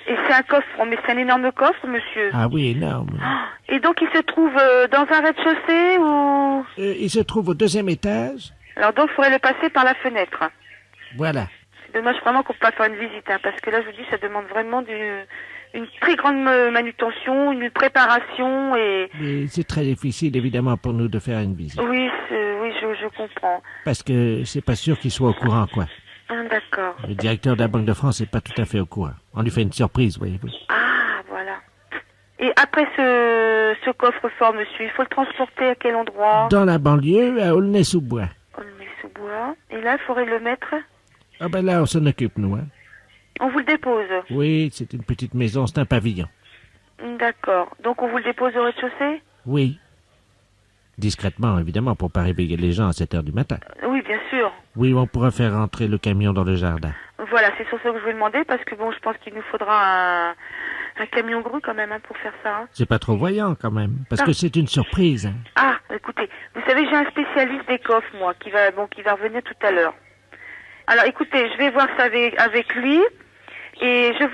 Et c'est un coffre, mais c'est un énorme coffre, monsieur. Ah oui, énorme. Et donc, il se trouve dans un rez-de-chaussée ou... Il se trouve au 2e étage. Alors donc, il faudrait le passer par la fenêtre. Voilà. C'est dommage vraiment qu'on ne peut pas faire une visite, hein, parce que là, je vous dis, ça demande vraiment une très grande manutention, une préparation et... Mais c'est très difficile, évidemment, pour nous de faire une visite. Oui, je comprends. Parce que c'est pas sûr qu'il soit au courant, quoi. Ah, d'accord. Le directeur de la Banque de France n'est pas tout à fait au courant. On lui fait une surprise, voyez-vous. Ah, voilà. Et après ce coffre-fort, monsieur, il faut le transporter à quel endroit? Dans la banlieue, à Aulnay-sous-Bois. Aulnay-sous-Bois. Et là, il faudrait le mettre? Ah ben là, on s'en occupe, nous, hein. On vous le dépose? Oui, c'est une petite maison, c'est un pavillon. D'accord. Donc on vous le dépose au rez-de-chaussée? Oui. Discrètement, évidemment, pour pas réveiller les gens à 7 heures du matin. Oui, bien sûr. Oui, on pourra faire rentrer le camion dans le jardin. Voilà, c'est sur ça que je vous demandais, parce que bon, je pense qu'il nous faudra un camion grue quand même, hein, pour faire ça. Hein. C'est pas trop voyant, quand même, parce que c'est une surprise. Hein. Ah, écoutez, vous savez, j'ai un spécialiste des coffres, moi, qui va revenir tout à l'heure. Alors, écoutez, je vais voir ça avec lui, et je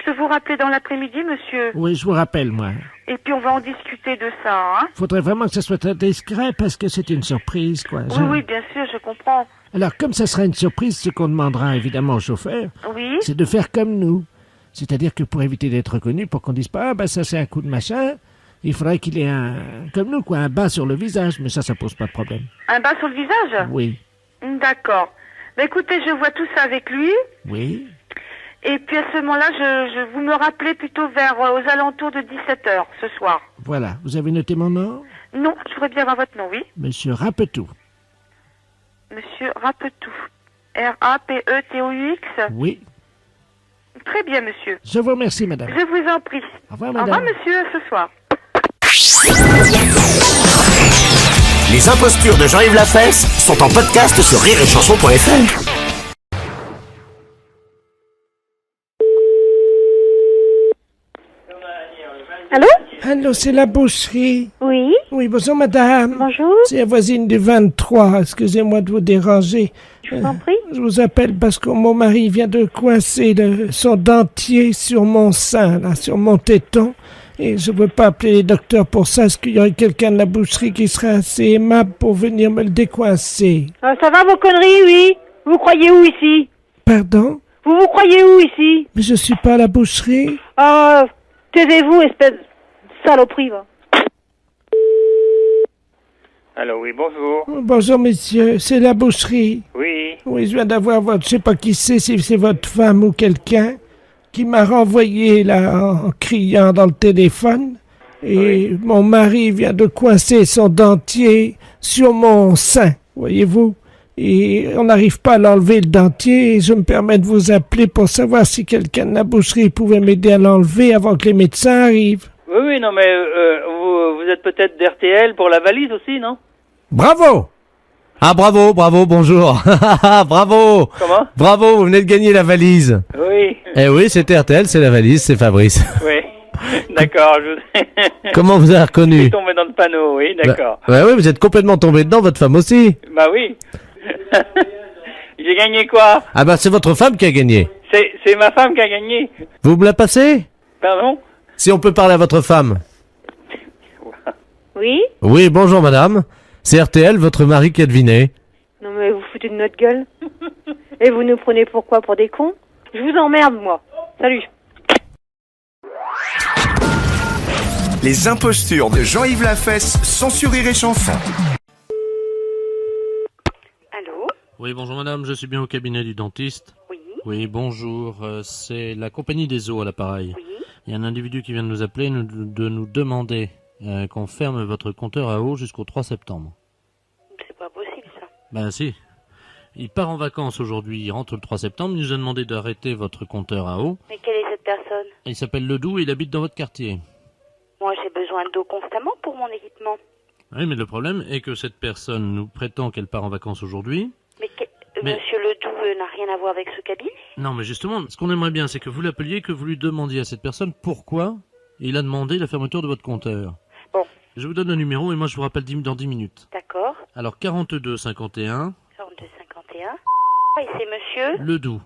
peux vous rappeler dans l'après-midi, monsieur? Oui, je vous rappelle, moi. Et puis on va en discuter de ça, hein. Faudrait vraiment que ça soit très discret, parce que c'est une surprise, quoi. Oui, bien sûr, je comprends. Alors, comme ça sera une surprise, ce qu'on demandera évidemment au chauffeur, oui, c'est de faire comme nous. C'est-à-dire que pour éviter d'être reconnu, pour qu'on dise pas, ah ben ça c'est un coup de machin, il faudrait qu'il ait comme nous, quoi, un bas sur le visage, mais ça pose pas de problème. Un bas sur le visage? Oui. D'accord. Ben écoutez, je vois tout ça avec lui. Oui. Et puis à ce moment-là, vous me rappelez plutôt aux alentours de 17h ce soir. Voilà. Vous avez noté mon nom? Non, je voudrais bien avoir votre nom, oui. Monsieur Rapetou. Monsieur Rapetou. R-A-P-E-T-O-U-X? Oui. Très bien, monsieur. Je vous remercie, madame. Je vous en prie. Au revoir, madame. Au revoir, monsieur, à ce soir. Les impostures de Jean-Yves Lafesse sont en podcast sur rireetchanson.fr. Allô? Allô, c'est la boucherie. Oui. Oui, bonjour madame. Bonjour. C'est la voisine du 23. Excusez-moi de vous déranger. Je vous en prie. Je vous appelle parce que mon mari vient de coincer son dentier sur mon sein, là, sur mon téton. Et je ne veux pas appeler les docteurs pour ça. Est-ce qu'il y aurait quelqu'un de la boucherie qui serait assez aimable pour venir me le décoincer? Ça va vos conneries, oui? Vous croyez où ici? Pardon? Vous croyez où ici? Mais je suis pas à la boucherie. Taisez-vous, espèce de saloperie, va. Allô, oui, bonjour. Bonjour, messieurs. C'est la boucherie. Oui. Oui, je viens d'avoir votre... Je sais pas qui c'est, si c'est votre femme ou quelqu'un, qui m'a renvoyé là en criant dans le téléphone. Et mon mari vient de coincer son dentier sur mon sein, voyez-vous. Et on n'arrive pas à l'enlever le dentier. Et je me permets de vous appeler pour savoir si quelqu'un de la boucherie pouvait m'aider à l'enlever avant que les médecins arrivent. Oui, non, mais vous êtes peut-être d'RTL pour la valise aussi, non? Bravo! Ah, bravo, bonjour. Bravo. Comment? Bravo, vous venez de gagner la valise. Oui. Eh oui, c'est RTL, c'est la valise, c'est Fabrice. Oui. D'accord. Comment vous avez reconnu? Je suis tombé dans le panneau, oui, d'accord. Bah oui, vous êtes complètement tombé dedans, votre femme aussi. Bah oui. J'ai gagné quoi? Ah bah c'est votre femme qui a gagné. C'est ma femme qui a gagné. Vous me la passez? Pardon? Si on peut parler à votre femme. Oui? Oui, bonjour madame. C'est RTL, votre mari qui a deviné. Non mais vous foutez de notre gueule. Et vous nous prenez pour quoi? Pour des cons? Je vous emmerde, moi. Salut. Les impostures de Jean-Yves Lafesse sont sur Rire et Chanson. Allô? Oui, bonjour madame, je suis bien au cabinet du dentiste. Oui. Oui, bonjour, c'est la compagnie des eaux à l'appareil. Oui. Il y a un individu qui vient de nous appeler, de nous demander qu'on ferme votre compteur à eau jusqu'au 3 septembre. C'est pas possible, ça. Ben si. Il part en vacances aujourd'hui, il rentre le 3 septembre, il nous a demandé d'arrêter votre compteur à eau. Mais quelle est cette personne? Il s'appelle Ledoux et il habite dans votre quartier. Moi, j'ai besoin d'eau constamment pour mon équipement. Oui, mais le problème est que cette personne nous prétend qu'elle part en vacances aujourd'hui. Mais Monsieur Ledoux n'a rien à voir avec ce cabinet? Non, mais justement, ce qu'on aimerait bien, c'est que vous l'appeliez, que vous lui demandiez à cette personne pourquoi il a demandé la fermeture de votre compteur. Bon. Je vous donne le numéro et moi je vous rappelle dans 10 minutes. D'accord. Alors 42 51. 42 51. Et c'est monsieur Ledoux.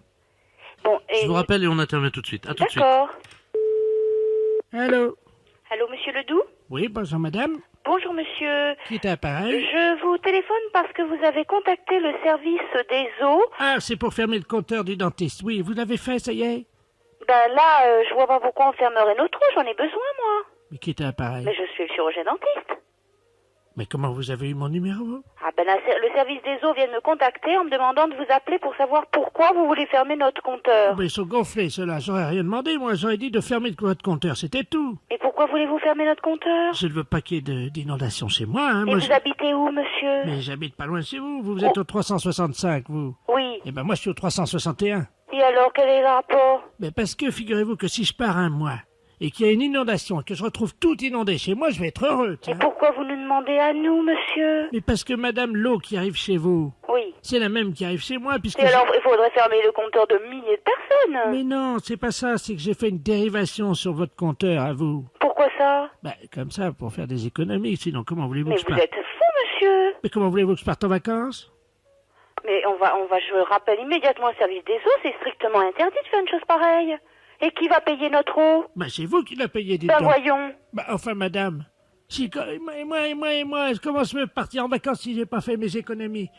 Bon, et... Je vous rappelle et on intervient tout de suite. À tout de suite. D'accord. Allô? Allô, monsieur Ledoux? Oui, bonjour madame. Bonjour, monsieur. Qui est à l'appareil? Je vous téléphone parce que vous avez contacté le service des eaux. Ah, c'est pour fermer le compteur du dentiste. Oui, vous l'avez fait, ça y est? Ben là, je vois pas pourquoi on fermerait notre eau, j'en ai besoin, moi. Mais qui est à l'appareil? Mais je suis le chirurgien dentiste. Mais comment vous avez eu mon numéro? Ah ben là, le service des eaux vient de me contacter en me demandant de vous appeler pour savoir pourquoi vous voulez fermer notre compteur. Oh, mais ils sont gonflés, ceux-là. J'aurais rien demandé, moi. J'aurais dit de fermer votre compteur, c'était tout. Et pourquoi voulez-vous fermer notre compteur? Je ne veux pas qu'il y ait d'inondation chez moi. Hein. Et moi, vous habitez où, monsieur? Mais j'habite pas loin de chez vous. Vous êtes au 365, vous. Oui. Eh ben moi, je suis au 361. Et alors, quel est le rapport? Mais parce que, figurez-vous que si je pars un mois et qu'il y a une inondation et que je retrouve tout inondé chez moi, je vais être heureux. Et pourquoi vous nous demandez à nous, monsieur? Mais parce que madame, l'eau qui arrive chez vous, oui, c'est la même qui arrive chez moi, puisque... Et alors, il faudrait fermer le compteur de milliers de personnes. Mais non, c'est pas ça, c'est que j'ai fait une dérivation sur votre compteur à vous. Pourquoi ça? Ben, comme ça, pour faire des économies, sinon comment voulez-vous que je parte? Mais vous êtes fou, monsieur. Mais comment voulez-vous que je parte en vacances? Mais je rappelle immédiatement au service des eaux, c'est strictement interdit de faire une chose pareille. Et qui va payer notre eau? Ben, c'est vous qui la payez, dites donc. Ben, voyons. Ben, enfin, madame. Si, moi, comment je peux partir en vacances si j'ai pas fait mes économies?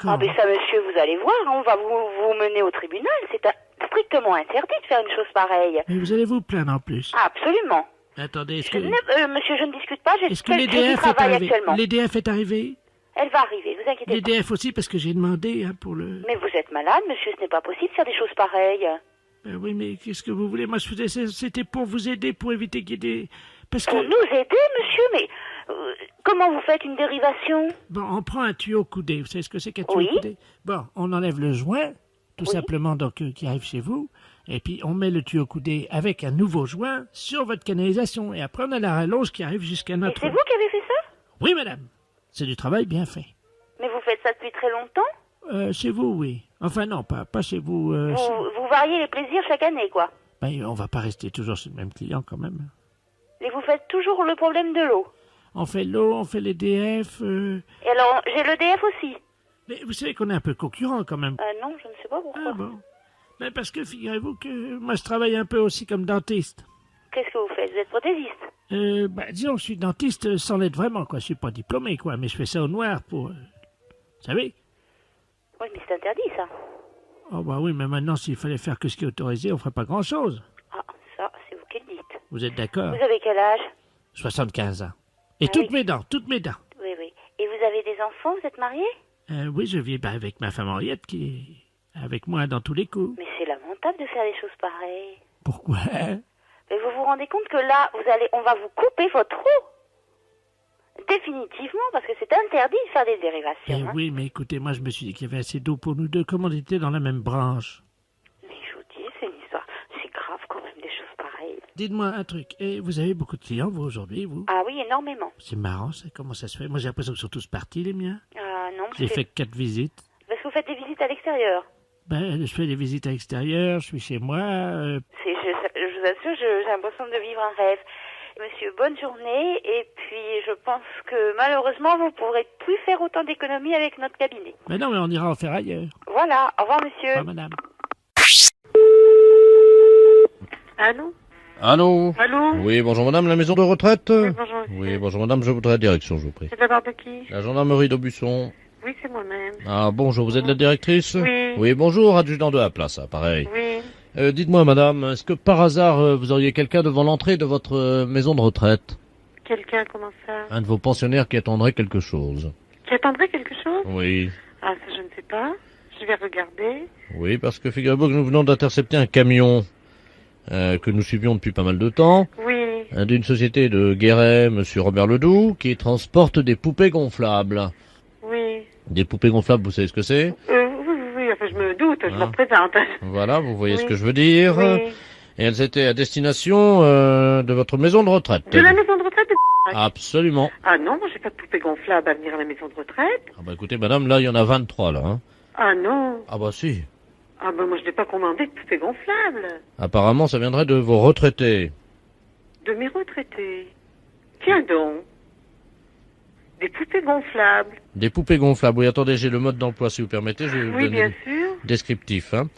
Ah, mais ça, monsieur, vous allez voir, on va vous mener au tribunal. C'est strictement interdit de faire une chose pareille. Mais vous allez vous plaindre en plus. Ah, absolument. Attendez, est-ce que... monsieur, je ne discute pas, est-ce que l'EDF est arrivé? L'EDF est arrivé? Elle va arriver, vous inquiétez pas. L'EDF aussi, parce que j'ai demandé hein, pour le... Mais vous êtes malade, monsieur, ce n'est pas possible de faire des choses pareilles. Ben oui, mais qu'est-ce que vous voulez? Moi, je faisais, c'était pour vous aider, pour éviter qu'il y ait des... Parce pour que... nous aider, monsieur, mais comment vous faites une dérivation? Bon, on prend un tuyau coudé. Vous savez ce que c'est qu'un tuyau coudé? Bon, on enlève le joint, tout simplement, donc qui arrive chez vous, et puis on met le tuyau coudé avec un nouveau joint sur votre canalisation, et après on a la rallonge qui arrive jusqu'à notre... Et c'est vous qui avez fait ça? Oui, madame. C'est du travail bien fait. Mais vous faites ça depuis très longtemps? Chez vous, oui. Enfin non, pas chez vous. Vous variez les plaisirs chaque année, quoi. Ben, on va pas rester toujours chez le même client, quand même. Et vous faites toujours le problème de l'eau? On fait l'eau, on fait l'EDF... Et alors, j'ai l'EDF aussi. Mais vous savez qu'on est un peu concurrent, quand même. Non, je ne sais pas pourquoi. Ah bon. Ben, parce que, figurez-vous que moi, je travaille un peu aussi comme dentiste. Qu'est-ce que vous faites? Vous êtes prothésiste? Disons que je suis dentiste sans l'être vraiment, quoi. Je suis pas diplômé, quoi, mais je fais ça au noir pour... vous savez? Oui, mais c'est interdit, ça. Oh, bah oui, mais maintenant, s'il fallait faire que ce qui est autorisé, on ferait pas grand-chose. Ah, ça, c'est vous qui le dites. Vous êtes d'accord? Vous avez quel âge? 75 ans. Et toutes mes dents. Oui, oui. Et vous avez des enfants? Vous êtes marié? Oui, je vis avec ma femme Henriette qui est avec moi dans tous les coups. Mais c'est lamentable de faire des choses pareilles. Pourquoi? Mais vous vous rendez compte que là, on va vous couper votre eau? Définitivement, parce que c'est interdit de faire des dérivations. Hein. Oui, mais écoutez, moi je me suis dit qu'il y avait assez d'eau pour nous deux, comme on était dans la même branche. Mais je vous dis, c'est une histoire, c'est grave quand même, des choses pareilles. Dites-moi un truc, et vous avez beaucoup de clients, vous, aujourd'hui, vous? Ah oui, énormément. C'est marrant, ça, comment ça se fait? Moi j'ai l'impression qu'ils sont tous partis, les miens. Non. J'ai fait 4 visites. Parce que vous faites des visites à l'extérieur. Ben, je fais des visites à l'extérieur, je suis chez moi. Je vous assure, j'ai l'impression de vivre un rêve. Monsieur, bonne journée, et puis je pense que malheureusement vous ne pourrez plus faire autant d'économies avec notre cabinet. Mais non, mais on ira en faire ailleurs. Voilà, au revoir monsieur. Au revoir madame. Allô? Allô? Allô? Oui, bonjour madame, la maison de retraite? Oui, bonjour monsieur. Oui, bonjour madame, je voudrais la direction, je vous prie. C'est de la part de qui? La gendarmerie d'Aubusson. Oui, c'est moi-même. Ah, bonjour, vous êtes la directrice? Oui. Oui, bonjour, adjudant de la place, pareil. Oui. Dites-moi madame, est-ce que par hasard vous auriez quelqu'un devant l'entrée de votre maison de retraite? Quelqu'un, comment ça? Un de vos pensionnaires qui attendrait quelque chose. Qui attendrait quelque chose? Oui. Ah, ça je ne sais pas. Je vais regarder. Oui, parce que figurez-vous que nous venons d'intercepter un camion que nous suivions depuis pas mal de temps. Oui. D'une société de Guéret, monsieur Robert Ledoux, qui transporte des poupées gonflables. Oui. Des poupées gonflables, vous savez ce que c'est? Oui, enfin je me doute, je me représente. Voilà, vous voyez ce que je veux dire. Oui. Et elles étaient à destination de votre maison de retraite. De la maison de retraite de... Absolument. Ah non, moi j'ai pas de poupée gonflable à venir à la maison de retraite. Ah bah écoutez madame, là il y en a 23 là. Hein. Ah non. Ah bah si. Ah bah moi je n'ai pas commandé de poupée gonflable. Apparemment ça viendrait de vos retraités. De mes retraités. Tiens donc. Des poupées gonflables. Des poupées gonflables. Oui, attendez, j'ai le mode d'emploi si vous permettez. Je vais vous Oui, donner bien le sûr. descriptif. Hein.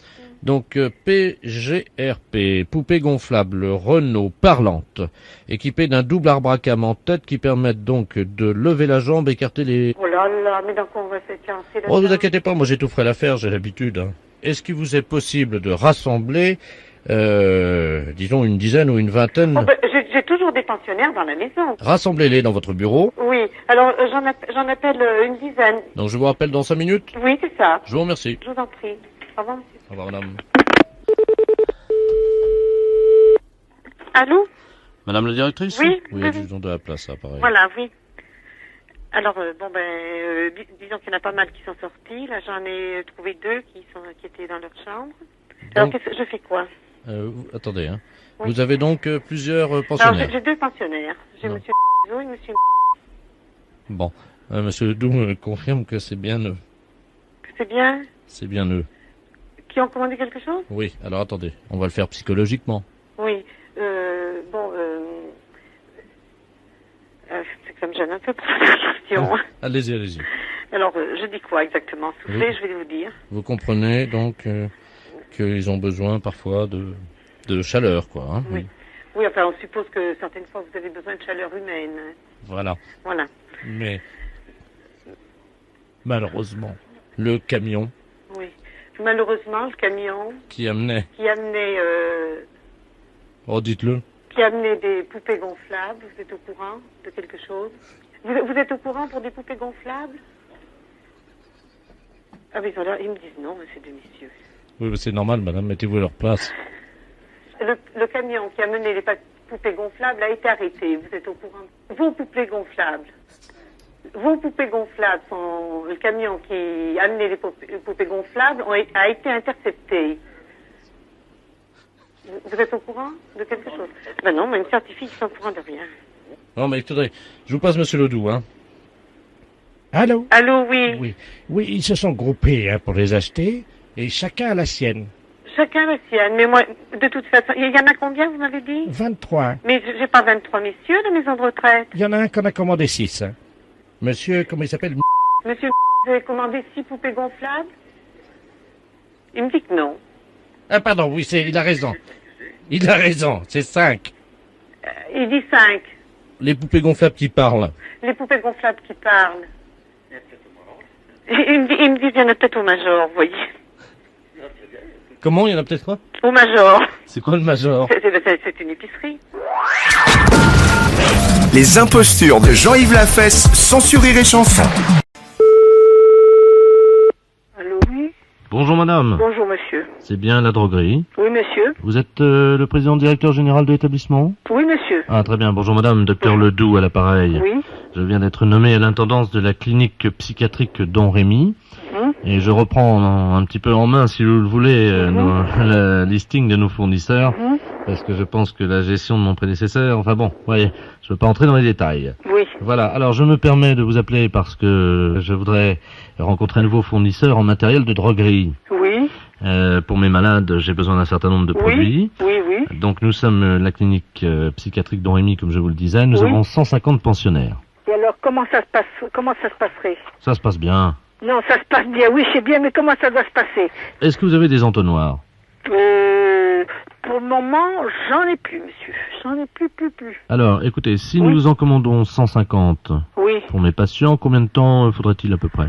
Donc PGRP, poupée gonflable Renault parlante, équipée d'un double arbre-à-cam en tête qui permettent donc de lever la jambe, écarter les... Oh là là, mais dans quoi on va se lancer là-dedans? Oh, ne vous inquiétez pas, moi j'ai tout frais l'affaire, j'ai l'habitude. Hein. Est-ce qu'il vous est possible de rassembler, disons, une dizaine ou une vingtaine... Oh, ben, j'ai toujours des pensionnaires dans la maison. Rassemblez-les dans votre bureau. Oui, alors j'en appelle une dizaine. Donc je vous rappelle dans 5 minutes. Oui, c'est ça. Je vous remercie. Je vous en prie. Au revoir, monsieur. Au revoir, madame. Allô? Madame la directrice? Oui. Oui, adjudant de la place, ça, pareil. Voilà, oui. Alors, disons qu'il y en a pas mal qui sont sortis. Là, j'en ai trouvé 2 qui étaient dans leur chambre. Alors, je fais quoi? Attendez, hein. Oui. Vous avez donc plusieurs pensionnaires? Alors, j'ai 2 pensionnaires. J'ai Non. monsieur et monsieur... Bon. Monsieur Ledoux confirme que c'est bien eux. C'est bien? C'est bien eux. Qui ont commandé quelque chose? Oui, alors attendez, on va le faire psychologiquement. Oui. C'est que ça me gêne un peu pour la question. Allez-y, allez-y. Alors, je dis quoi exactement? Soufflez, Oui. je vais vous dire. Vous comprenez donc qu'ils ont besoin parfois de chaleur, quoi. Hein, Oui. Oui, enfin, on suppose que certaines fois vous avez besoin de chaleur humaine. Voilà. Voilà. Mais malheureusement, le camion Oui. Malheureusement, le camion qui amenait, qui dites-le. amenait des poupées gonflables, vous êtes au courant de quelque chose? Vous êtes au courant pour des poupées gonflables? Ah mais ils me disent non, c'est des messieurs. Oui, mais c'est normal, madame, mettez-vous à leur place. Le camion qui amenait les poupées gonflables a été arrêté, vous êtes au courant? Vos poupées gonflables sont... Le camion qui amenait les poupées gonflables a été intercepté. Vous êtes au courant de quelque chose? Ben non, mais une certifie qu'ils sont au courant de rien. Non, mais écoutez, je vous passe monsieur Ledoux, hein. Allô? Allô, oui. Oui, ils se sont groupés pour les acheter, et chacun a la sienne. Chacun la sienne, mais moi, de toute façon, il y en a combien, vous m'avez dit? 23. Mais j'ai pas 23 messieurs à la maison de retraite. Il y en a un qu'on a commandé 6. Hein. Monsieur, comment il s'appelle? Monsieur, vous avez commandé 6 poupées gonflables? Il me dit que non. Ah pardon, oui, il a raison. Il a raison, c'est 5. Il dit 5. Les poupées gonflables qui parlent. Les poupées gonflables qui parlent. Il me dit qu'il y en a peut-être au Major, vous voyez. Comment? Il y en a peut-être quoi? Au Major. C'est quoi le Major? C'est une épicerie. Les impostures de Jean-Yves Lafesse, sans Rire et Chanson. Bonjour madame. Bonjour monsieur. C'est bien la droguerie. Oui monsieur. Vous êtes le président directeur général de l'établissement? Oui monsieur. Ah très bien, bonjour madame, docteur Ledoux à l'appareil. Oui. Je viens d'être nommé à l'intendance de la clinique psychiatrique Don Rémy. Et je reprends un petit peu en main, si vous le voulez, le listing de nos fournisseurs. Parce que je pense que la gestion de mon prédécesseur, enfin bon, voyez, je ne veux pas entrer dans les détails. Oui. Voilà, alors je me permets de vous appeler parce que je voudrais rencontrer un nouveau fournisseur en matériel de droguerie. Oui. Pour mes malades, j'ai besoin d'un certain nombre de produits. Oui, oui. Donc nous sommes la clinique psychiatrique Don Rémy, comme je vous le disais. Nous Oui. avons 150 pensionnaires. Et alors comment ça se passe? Comment ça se passerait? Ça se passe bien. Non, ça se passe bien. Oui, c'est bien, mais comment ça doit se passer? Est-ce que vous avez des entonnoirs? Pour le moment, j'en ai plus, monsieur. J'en ai plus. Alors, écoutez, si nous vous en commandons 150 Oui. pour mes patients, combien de temps faudrait-il à peu près?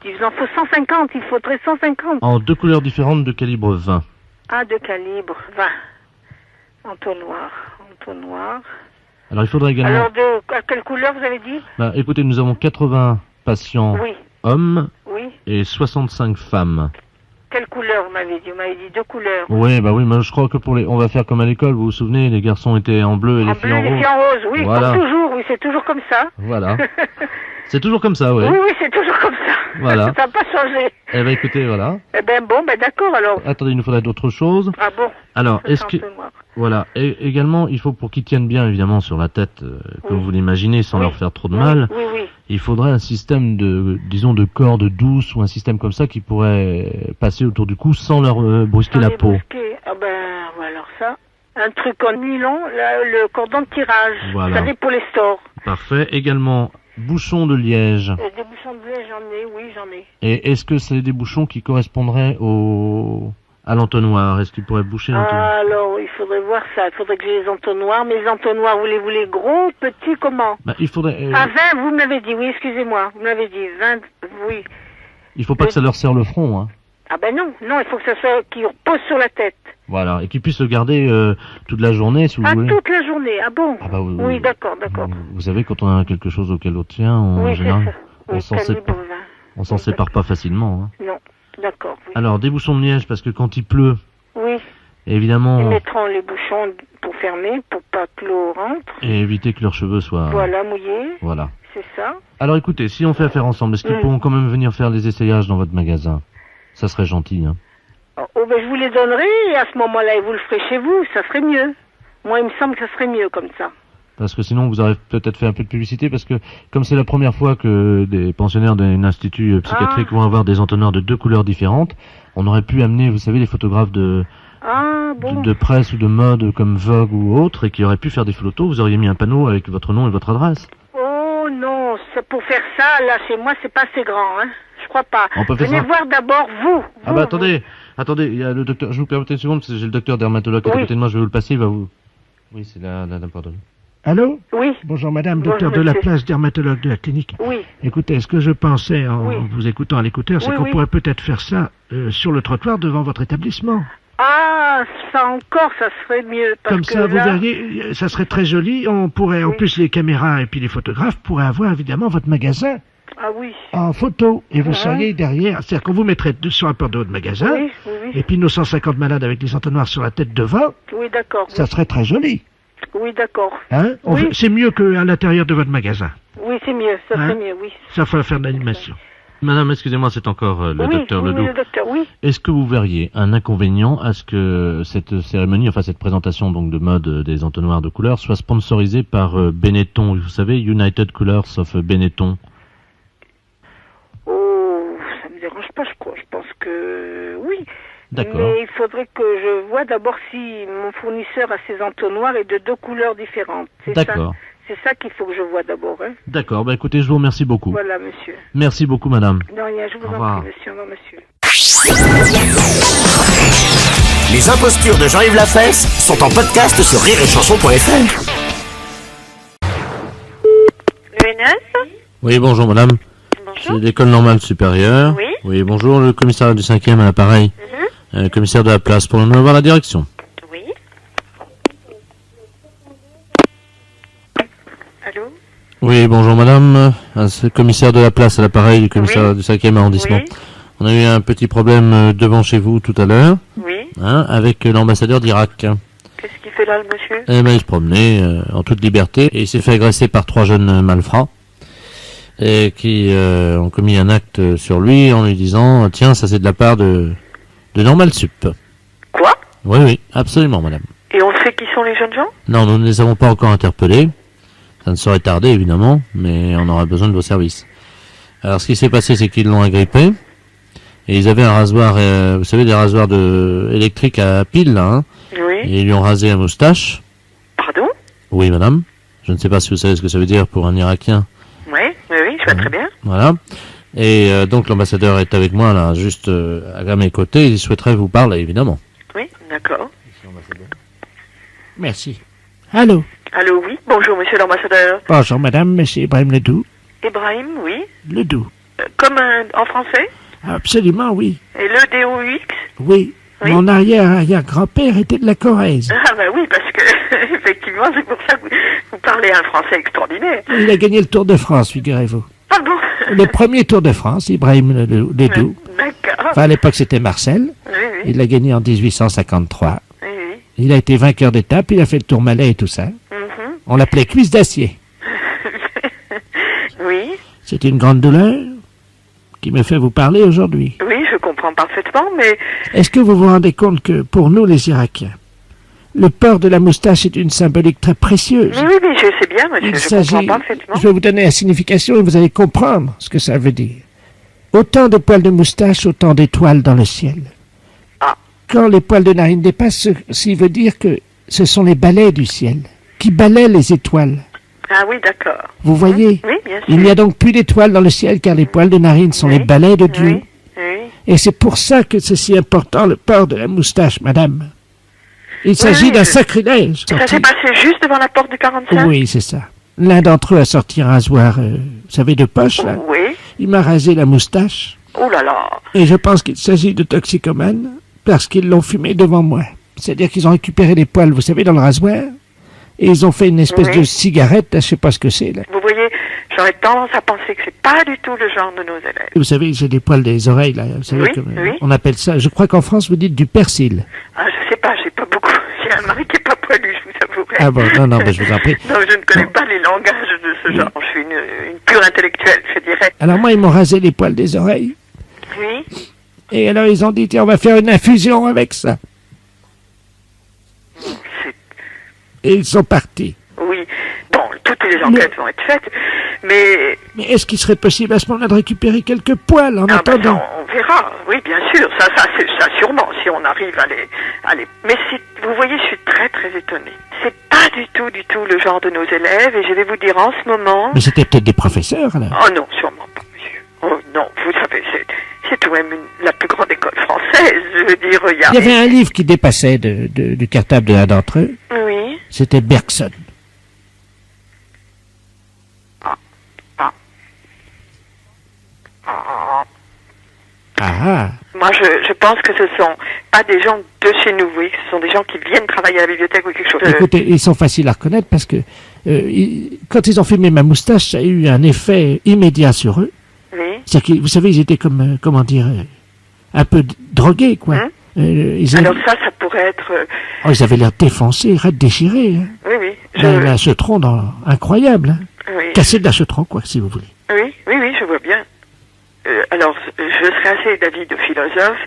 Il en faut 150. Il faudrait 150. En 2 couleurs différentes de calibre 20. Ah, de calibre 20. Entonnoir. Alors, il faudrait également... Alors, à quelle couleur vous avez dit? Écoutez, nous avons 80 patients Oui. hommes Oui. et 65 femmes. Quelle couleur vous m'avez dit? Vous m'avez dit 2 couleurs. Oui, oui, mais je crois que on va faire comme à l'école, vous vous souvenez, les garçons étaient en bleu et les filles en Les rose. filles en rose, oui, Voilà. comme toujours, oui, c'est toujours comme ça. Voilà. C'est toujours comme ça, oui. Oui, c'est toujours comme ça. Voilà. Ça n'a pas changé. Eh ben, écoutez, voilà. Eh ben bon, d'accord alors. Attendez, il nous faudrait d'autres choses. Ah bon? Alors, Ça, est-ce c'est que... un peu noir. Voilà. Et également, il faut, pour qu'ils tiennent bien, évidemment, sur la tête, comme vous l'imaginez, sans leur faire trop de mal, Oui. il faudrait un système de cordes douces ou un système comme ça qui pourrait passer autour du cou sans leur brusquer la peau. Ah ben, ouais, alors ça. Un truc en nylon, le cordon de tirage. Voilà. Vous savez, pour les stores. Parfait. Également, bouchons de liège. Des bouchons de lait, j'en ai. Et est-ce que c'est des bouchons qui correspondraient à l'entonnoir? Est-ce qu'ils pourraient boucher l'entonnoir? Alors, il faudrait voir ça. Il faudrait que j'ai les entonnoirs. Mais les entonnoirs, voulez-vous les gros, petits, comment? Il faudrait... Ah, 20, vous m'avez dit, oui, excusez-moi. Vous m'avez dit 20, oui. Il faut pas que ça leur serre le front, hein. Ah ben non, il faut que ça soit, qu'ils reposent sur la tête. Voilà, et qu'ils puissent le garder toute la journée, si vous voulez. Toute la journée, ah bon? Ah bah oui, Oui, d'accord. Vous savez, quand on a quelque chose auquel on tient, en général, on s'en sépare pas facilement. Hein. Non, d'accord. Oui. Alors, des bouchons de liège, parce que quand il pleut, oui. Évidemment... Ils mettront les bouchons pour fermer, pour pas que l'eau rentre. Et éviter que leurs cheveux soient... Voilà, mouillés. Voilà. C'est ça. Alors écoutez, si on fait affaire ensemble, est-ce qu'ils pourront quand même venir faire les essayages dans votre magasin? Ça serait gentil, hein. Oh, ben je vous les donnerai, et à ce moment-là, vous le ferez chez vous, ça serait mieux. Moi, il me semble que ça serait mieux comme ça. Parce que sinon, vous aurez peut-être fait un peu de publicité, parce que comme c'est la première fois que des pensionnaires d'un institut psychiatrique vont avoir des entonnoirs de 2 couleurs différentes, on aurait pu amener, vous savez, les photographes de presse ou de mode comme Vogue ou autre, et qui auraient pu faire des photos. Vous auriez mis un panneau avec votre nom et votre adresse. Oh non, pour faire ça, là, chez moi, c'est pas assez grand, hein. Je crois pas. On peut faire Venez ça. voir d'abord vous. Ah bah attendez, il y a le docteur, je vous permets une seconde, parce que j'ai le docteur dermatologue qui est à côté de moi, je vais vous le passer, il va vous... Oui, c'est là, pardon. Allô? Oui. Bonjour madame, Bonjour, docteur de la monsieur. place, dermatologue de la clinique. Oui. Écoutez, ce que je pensais en vous écoutant à l'écouteur, c'est qu'on pourrait peut-être faire ça sur le trottoir devant votre établissement. Ah, ça encore, ça serait mieux. Parce Comme que ça, vous là... verriez, ça serait très joli. On pourrait, en plus, les caméras et puis les photographes pourraient avoir évidemment votre magasin Ah oui. en photo. Et vous seriez derrière. C'est-à-dire qu'on vous mettrait sur un porte de votre magasin. Oui. Et puis nos 150 malades avec les entonnoirs sur la tête devant. Oui, d'accord. Ça serait très joli. Oui, d'accord. Hein? C'est mieux qu'à l'intérieur de votre magasin. Oui, c'est mieux, ça Hein? serait mieux, oui. Ça faut faire de l'animation. Madame, excusez-moi, c'est encore le docteur Ledoux. Oui, le docteur, oui. Est-ce que vous verriez un inconvénient à ce que cette cérémonie, enfin cette présentation donc de mode des entonnoirs de couleurs, soit sponsorisée par Benetton, vous savez, United Colors of Benetton? Oh, ça me dérange pas, je crois. Je pense que oui. D'accord. Mais il faudrait que je vois d'abord si mon fournisseur a ses entonnoirs et de 2 couleurs différentes. D'accord. C'est ça qu'il faut que je vois d'abord. Hein. D'accord, bah écoutez, je vous remercie beaucoup. Voilà, monsieur. Merci beaucoup, madame. De rien, je vous Au en revoir. prie, monsieur. Au revoir, monsieur. Les impostures de Jean-Yves Lafesse sont en podcast sur rireetchanson.fr. Lumineuse. Oui, bonjour madame. C'est l'école normale supérieure. Oui. Oui, bonjour, le commissaire du 5e à l'appareil. Commissaire de la place, pour nous avoir la direction. Oui. Allô? Oui, bonjour madame. C'est le commissaire de la place à l'appareil du commissaire du 5e arrondissement. On a eu un petit problème devant chez vous tout à l'heure. Oui. Hein, avec l'ambassadeur d'Irak. Qu'est-ce qu'il fait là, le monsieur? Eh ben, il se promenait en toute liberté et il s'est fait agresser par 3 jeunes malfrats et qui ont commis un acte sur lui en lui disant tiens, ça c'est de la part de Normal Sup. Quoi? Oui, oui, absolument, madame. Et on sait qui sont les jeunes gens? Non, nous ne les avons pas encore interpellés. Ça ne saurait tarder, évidemment, mais on aura besoin de vos services. Alors, ce qui s'est passé, c'est qu'ils l'ont agrippé. Et ils avaient un rasoir, vous savez, des rasoirs électriques à pile, là, hein. Oui. Et ils lui ont rasé la moustache. Pardon? Oui, madame. Je ne sais pas si vous savez ce que ça veut dire pour un Irakien. Oui, je vois très bien. Voilà. Et donc, l'ambassadeur est avec moi, là, juste à mes côtés. Il souhaiterait vous parler, évidemment. Oui, d'accord. Merci. Allô? Allô, oui. Bonjour, monsieur l'ambassadeur. Bonjour, madame, monsieur Ibrahim Ledoux. Ibrahim, oui. Ledoux. Comme en français? Absolument, oui. Et le DOUX? Oui. Oui. Mon arrière-grand-père était de la Corrèze. Ah bah oui, parce que effectivement, c'est pour ça que vous parlez un français extraordinaire. Il a gagné le Tour de France, figurez-vous. Ah bon? Le premier Tour de France, Ibrahim Ledoux. D'accord. Enfin, à l'époque, c'était Marcel. Oui, oui. Il l'a gagné en 1853. Oui, oui. Il a été vainqueur d'étape, il a fait le Tourmalet et tout ça. Mhm. On l'appelait Cuisse d'acier. Oui. C'est une grande douleur qui me fait vous parler aujourd'hui. Oui, je comprends parfaitement, mais... Est-ce que vous vous rendez compte que, pour nous les Irakiens, le port de la moustache est une symbolique très précieuse? Oui, je sais bien, monsieur, Il je s'agit, comprends parfaitement. je vais vous donner la signification et vous allez comprendre ce que ça veut dire. Autant de poils de moustache, autant d'étoiles dans le ciel. Ah. Quand les poils de narine dépassent, ceci veut dire que ce sont les balais du ciel qui balaient les étoiles. Ah oui, d'accord. Vous voyez? Oui, bien sûr. Il n'y a donc plus d'étoiles dans le ciel car les poils de narine sont les balais de Dieu. Oui. Et c'est pour ça que c'est si important le port de la moustache, madame. Il s'agit d'un sacrilège. Ça s'est passé juste devant la porte du 45? Oui, c'est ça. L'un d'entre eux a sorti un rasoir, vous savez, de poche, là. Oui. Il m'a rasé la moustache. Oh là là. Et je pense qu'il s'agit de toxicomanes parce qu'ils l'ont fumé devant moi. C'est-à-dire qu'ils ont récupéré les poils, vous savez, dans le rasoir. Et ils ont fait une espèce de cigarette, là, je sais pas ce que c'est, là. Vous voyez, j'aurais tendance à penser que c'est pas du tout le genre de nos élèves. Vous savez, j'ai des poils des oreilles, là. Vous savez, Oui. on appelle ça, je crois qu'en France, vous dites du persil. Ah, je sais pas, j'ai pas beaucoup. J'ai un mari qui est pas poilu, je vous avouerai. Ah bon, non, mais je vous en prie. Non, je ne connais pas les langages de ce genre. Je suis une pure intellectuelle, je dirais. Alors moi, ils m'ont rasé les poils des oreilles. Oui. Et alors, ils ont dit, tiens, on va faire une infusion avec ça. Et ils sont partis. Oui. Bon, toutes les enquêtes vont être faites, mais... Mais est-ce qu'il serait possible à ce moment-là de récupérer quelques poils en attendant? On verra, oui, bien sûr, ça sûrement, si on arrive à les... Mais vous voyez, je suis très très étonnée. C'est pas du tout le genre de nos élèves, et je vais vous dire en ce moment... Mais c'était peut-être des professeurs, là. Oh non, sûrement pas, monsieur. Oh non, vous savez, c'est tout de même la plus grande école française, je veux dire, il y a... Il y avait un livre qui dépassait du cartable de l'un d'entre eux. Oui. C'était Bergson. Ah. Moi, je pense que ce sont pas des gens de chez nous, oui, ce sont des gens qui viennent travailler à la bibliothèque ou quelque chose. Écoutez, ils sont faciles à reconnaître parce que quand ils ont filmé ma moustache, ça a eu un effet immédiat sur eux. Oui. C'est-à-dire que, vous savez, ils étaient comme, comment dire, un peu drogués, quoi. Alors ça pourrait être... Oh, ils avaient l'air défoncés, raides déchirés. Hein. Oui. Un cetron incroyable. Hein. Oui. Cassé de la cetron, quoi, si vous voulez. Oui, je vois bien. Alors, je serais assez d'avis de philosophe,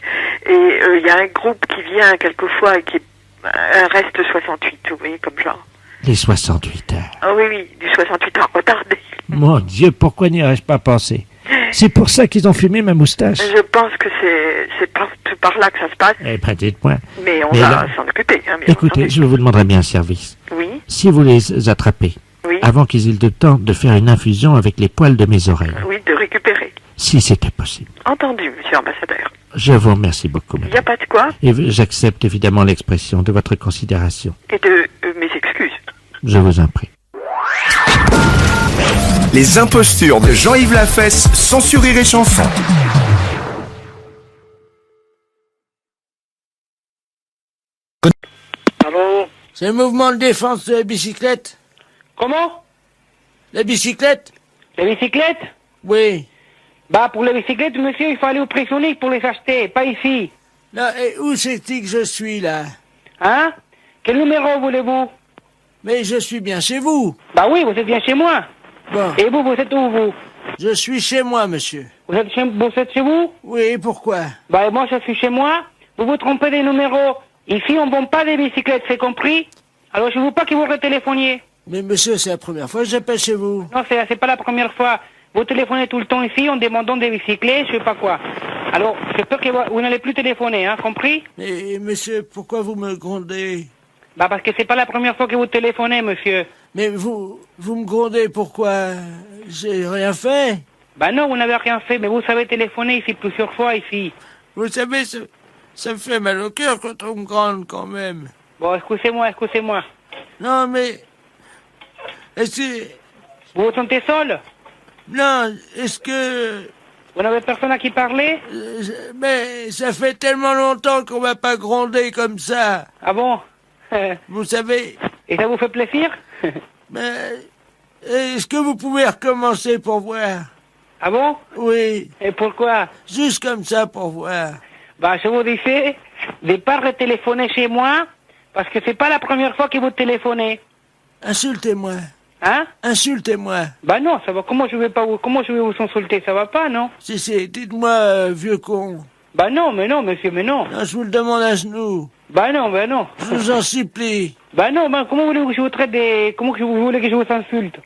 et il y a un groupe qui vient quelquefois et qui est un reste 68, vous voyez, comme genre. Les 68 heures. Ah oui, du 68 heures retardé. Mon Dieu, pourquoi n'y aurais-je pas pensé? C'est pour ça qu'ils ont fumé ma moustache. Je pense que c'est par là que ça se passe. Eh ben, dites-moi. Mais on va s'en occuper. Hein, écoutez, je vous demanderai bien un service. Oui. Si vous les attrapez, avant qu'ils aient le temps de faire une infusion avec les poils de mes oreilles. Oui, de récupérer. Si c'était possible. Entendu, monsieur l'ambassadeur. Je vous remercie beaucoup, madame. Il n'y a pas de quoi. Et j'accepte évidemment l'expression de votre considération. Et de mes excuses. Je vous en prie. Les impostures de Jean-Yves Lafesse, sans sourire et chanson. Allô? C'est le mouvement de défense de la bicyclette? Comment? La bicyclette? La bicyclette? Oui. Bah, pour les bicyclettes, monsieur, il faut aller au Prixonique pour les acheter, pas ici. Là, et où c'est-il que je suis, là? Hein? Quel numéro voulez-vous? Mais je suis bien chez vous. Bah oui, vous êtes bien chez moi. Bon. Et vous êtes où, vous? Je suis chez moi, monsieur. Vous êtes chez vous? Oui, pourquoi? Bah, moi, je suis chez moi. Vous vous trompez des numéros. Ici, on ne vend pas des bicyclettes, c'est compris? Alors, je ne veux pas que vous retéléphoniez. Mais monsieur, c'est la première fois que j'appelle chez vous. Non, c'est pas la première fois. Vous téléphonez tout le temps ici en demandant des bicyclettes, je sais pas quoi. Alors, j'ai peur que vous n'allez plus téléphoner, hein, compris? Mais monsieur, pourquoi vous me grondez? Bah, parce que c'est pas la première fois que vous téléphonez, monsieur. Mais vous me grondez, pourquoi? J'ai rien fait. Bah non, vous n'avez rien fait, mais vous savez téléphoner ici plusieurs fois, ici. Vous savez, ça me fait mal au cœur quand on me gronde, quand même. Bon, excusez-moi. Non, mais... Est-ce que... Vous vous sentez seul? Non, est-ce que... Vous n'avez personne à qui parler? Mais ça fait tellement longtemps qu'on m'a pas grondé comme ça. Ah bon? Vous savez... Et ça vous fait plaisir? Mais... Est-ce que vous pouvez recommencer pour voir? Ah bon? Oui. Et pourquoi? Juste comme ça pour voir. Bah, je vous disais de pas retéléphoner chez moi, parce que c'est pas la première fois que vous téléphonez. Insultez-moi. Hein? Insultez-moi. Bah non, ça va. Comment je vais vous insulter? Ça va pas, non? Si, dites-moi, vieux con. Bah non, monsieur, mais non. Non, je vous le demande à genoux. Bah non. Je vous en supplie. Bah non, comment voulez-vous que je vous traite des... Comment que vous voulez que je vous insulte?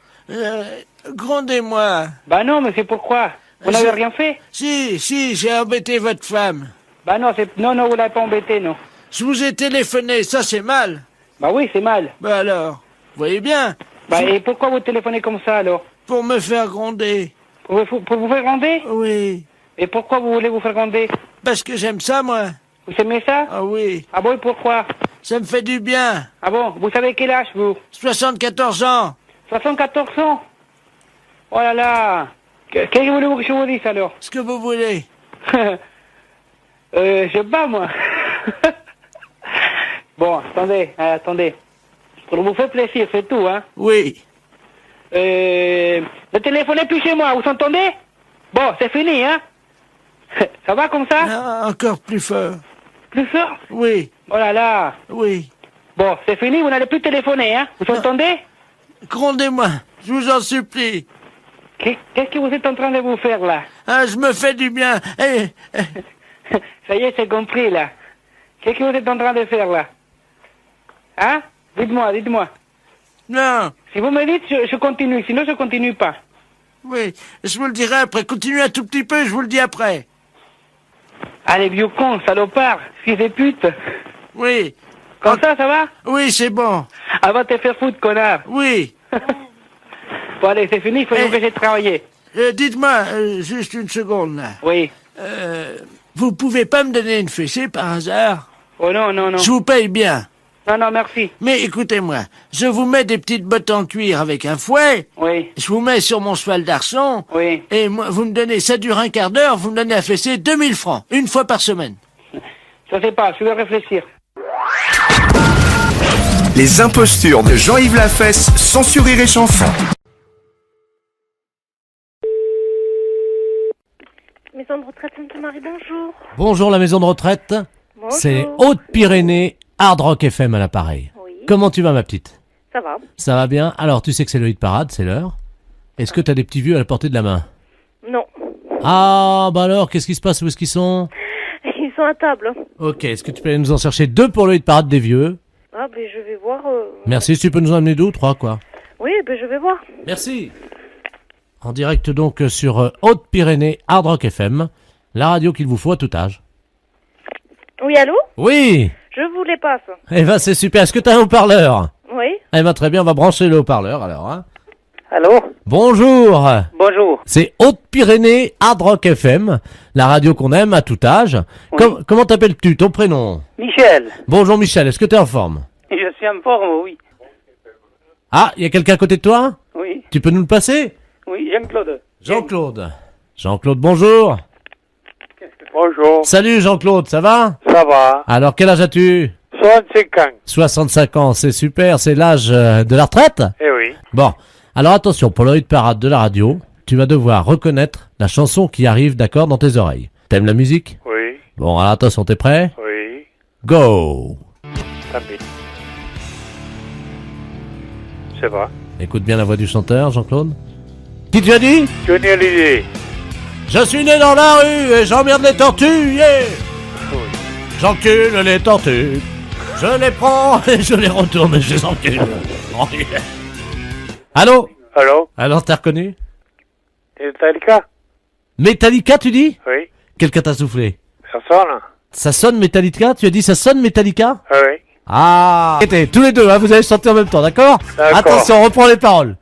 Grondez-moi. Bah non, mais c'est pourquoi? Vous n'avez rien fait? Si, j'ai embêté votre femme. Bah non, non, vous l'avez pas embêté, non. Je vous ai téléphoné, ça c'est mal. Bah oui, c'est mal. Bah alors, vous voyez bien. Bah et pourquoi vous téléphonez comme ça, alors? Pour me faire gronder. Pour vous faire gronder? Oui. Et pourquoi vous voulez vous faire gronder? Parce que j'aime ça, moi. Vous aimez ça? Ah oui. Ah bon, et pourquoi? Ça me fait du bien. Ah bon, vous savez quel âge, vous? 74 ans. 74 ans? Oh là là. Qu'est-ce que vous voulez que je vous dise, alors? Ce que vous voulez. Je bats, moi. Bon, attendez. Pour vous faire plaisir, c'est tout, hein? Oui. Ne téléphonez plus chez moi, vous entendez? Bon, c'est fini, hein? Ça va comme ça? Non, encore plus fort. Plus fort? Oui. Oh là là. Oui. Bon, c'est fini, vous n'allez plus téléphoner, hein? Vous entendez? Grondez-moi, je vous en supplie. Qu'est-ce que vous êtes en train de vous faire, là? Ah, je me fais du bien. Ça y est, c'est compris, là. Qu'est-ce que vous êtes en train de faire, là? Hein? Dites-moi. Non. Si vous me dites, je continue, sinon je continue pas. Oui, je vous le dirai après. Continuez un tout petit peu, je vous le dis après. Allez, vieux con, salopard, fils de pute. Oui. Comme ça va? Oui, c'est bon. Ah, va te faire foutre, connard. Oui. Bon, allez, c'est fini, il faut que j'ai travaillé. Dites-moi, juste une seconde, là. Oui. Vous pouvez pas me donner une fessée par hasard? Oh non. Je vous paye bien. Non, merci. Mais écoutez-moi, je vous mets des petites bottes en cuir avec un fouet. Oui. Je vous mets sur mon cheval d'arçon. Oui. Et moi, vous me donnez, ça dure un quart d'heure, vous me donnez à fesser 2000 francs, une fois par semaine. Je sais pas, je vais réfléchir. Les impostures de Jean-Yves Lafesse, sans Rire et Chanson. Maison de retraite Sainte-Marie, bonjour. Bonjour la maison de retraite. Bonjour. C'est Haute-Pyrénées, Hard Rock FM à l'appareil. Oui. Comment tu vas ma petite? Ça va. Ça va bien. Alors tu sais que c'est le hit parade, c'est l'heure. Est-ce que t'as des petits vieux à la portée de la main? Non. Ah bah alors, qu'est-ce qui se passe? Où est-ce qu'ils sont? Ils sont à table. Ok, est-ce que tu peux aller nous en chercher 2 pour le hit parade des vieux? Ah, ben je vais voir. Merci, si tu peux nous en amener 2 ou 3 quoi. Oui, ben je vais voir. Merci. En direct donc sur Haute-Pyrénées, Hard Rock FM, la radio qu'il vous faut à tout âge. Oui, allô? Oui. Je vous les passe. Eh ben c'est super, est-ce que t'as un haut-parleur? Oui. Eh ben très bien, on va brancher le haut-parleur alors. Hein. Allô? Bonjour. Bonjour. C'est Haute-Pyrénées, Hard Rock FM, la radio qu'on aime à tout âge. Oui. Comment t'appelles-tu, ton prénom? Michel. Bonjour Michel, est-ce que t'es en forme? Je suis en forme, oui. Ah, il y a quelqu'un à côté de toi? Oui. Tu peux nous le passer? Oui, Jean-Claude. Jean-Claude, bonjour. Bonjour. Salut Jean-Claude, ça va? Ça va. Alors quel âge as-tu? 65 ans. 65 ans, c'est super, c'est l'âge de la retraite? Eh oui. Bon, alors attention, pour le hit parade de la radio, tu vas devoir reconnaître la chanson qui arrive, d'accord, dans tes oreilles. T'aimes la musique? Oui. Bon, alors attention, t'es prêt? Oui. Go! Tant pis. C'est vrai. Écoute bien la voix du chanteur, Jean-Claude. Qui tu as dit? Johnny Hallyday. Je suis né dans la rue et j'emmerde les tortues, yeah! J'encule les tortues. Je les prends et je les retourne et je les encule. Oh, yeah. Allô? Allô? Alors, t'as reconnu? Metallica? Metallica, tu dis? Oui. Quelqu'un t'a soufflé? Personne? Ça sonne Metallica? Tu as dit ça sonne Metallica? Oui. Ah! Écoutez, tous les deux, hein, vous allez chanter en même temps, d'accord? D'accord. Attention, on reprend les paroles.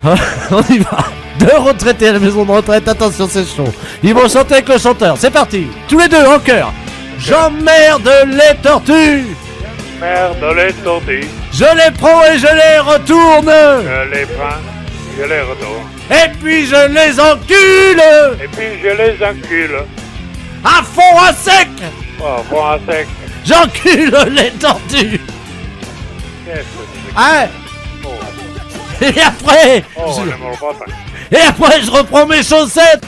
On y va. Deux retraités à la maison de retraite, attention, c'est chaud. Ils vont chanter avec le chanteur, c'est parti. Tous les deux, en chœur. J'emmerde les tortues. Merde, les tortues. Je les prends et je les retourne. Je les prends, je les retourne. Et puis je les encule. Et puis je les encule. À fond, à sec. Oh, bon, à sec. J'encule les tortues. Qu'est-ce que c'est? Hein? Oh. Et après Et après je reprends mes chaussettes.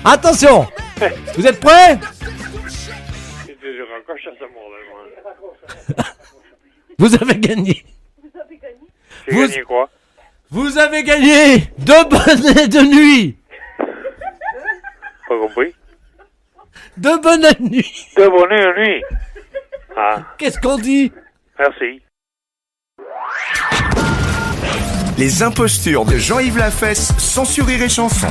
Attention. Vous êtes prêts? Je raccroche à ce monde, moi. Vous avez gagné. J'ai gagné quoi? Vous avez gagné 2 bonnets de nuit. Pas compris? 2 bonnets de nuit. 2 bonnets de nuit. Ah. Qu'est-ce qu'on dit? Merci. Les impostures de Jean-Yves Lafesse, sans Rire et Chanson.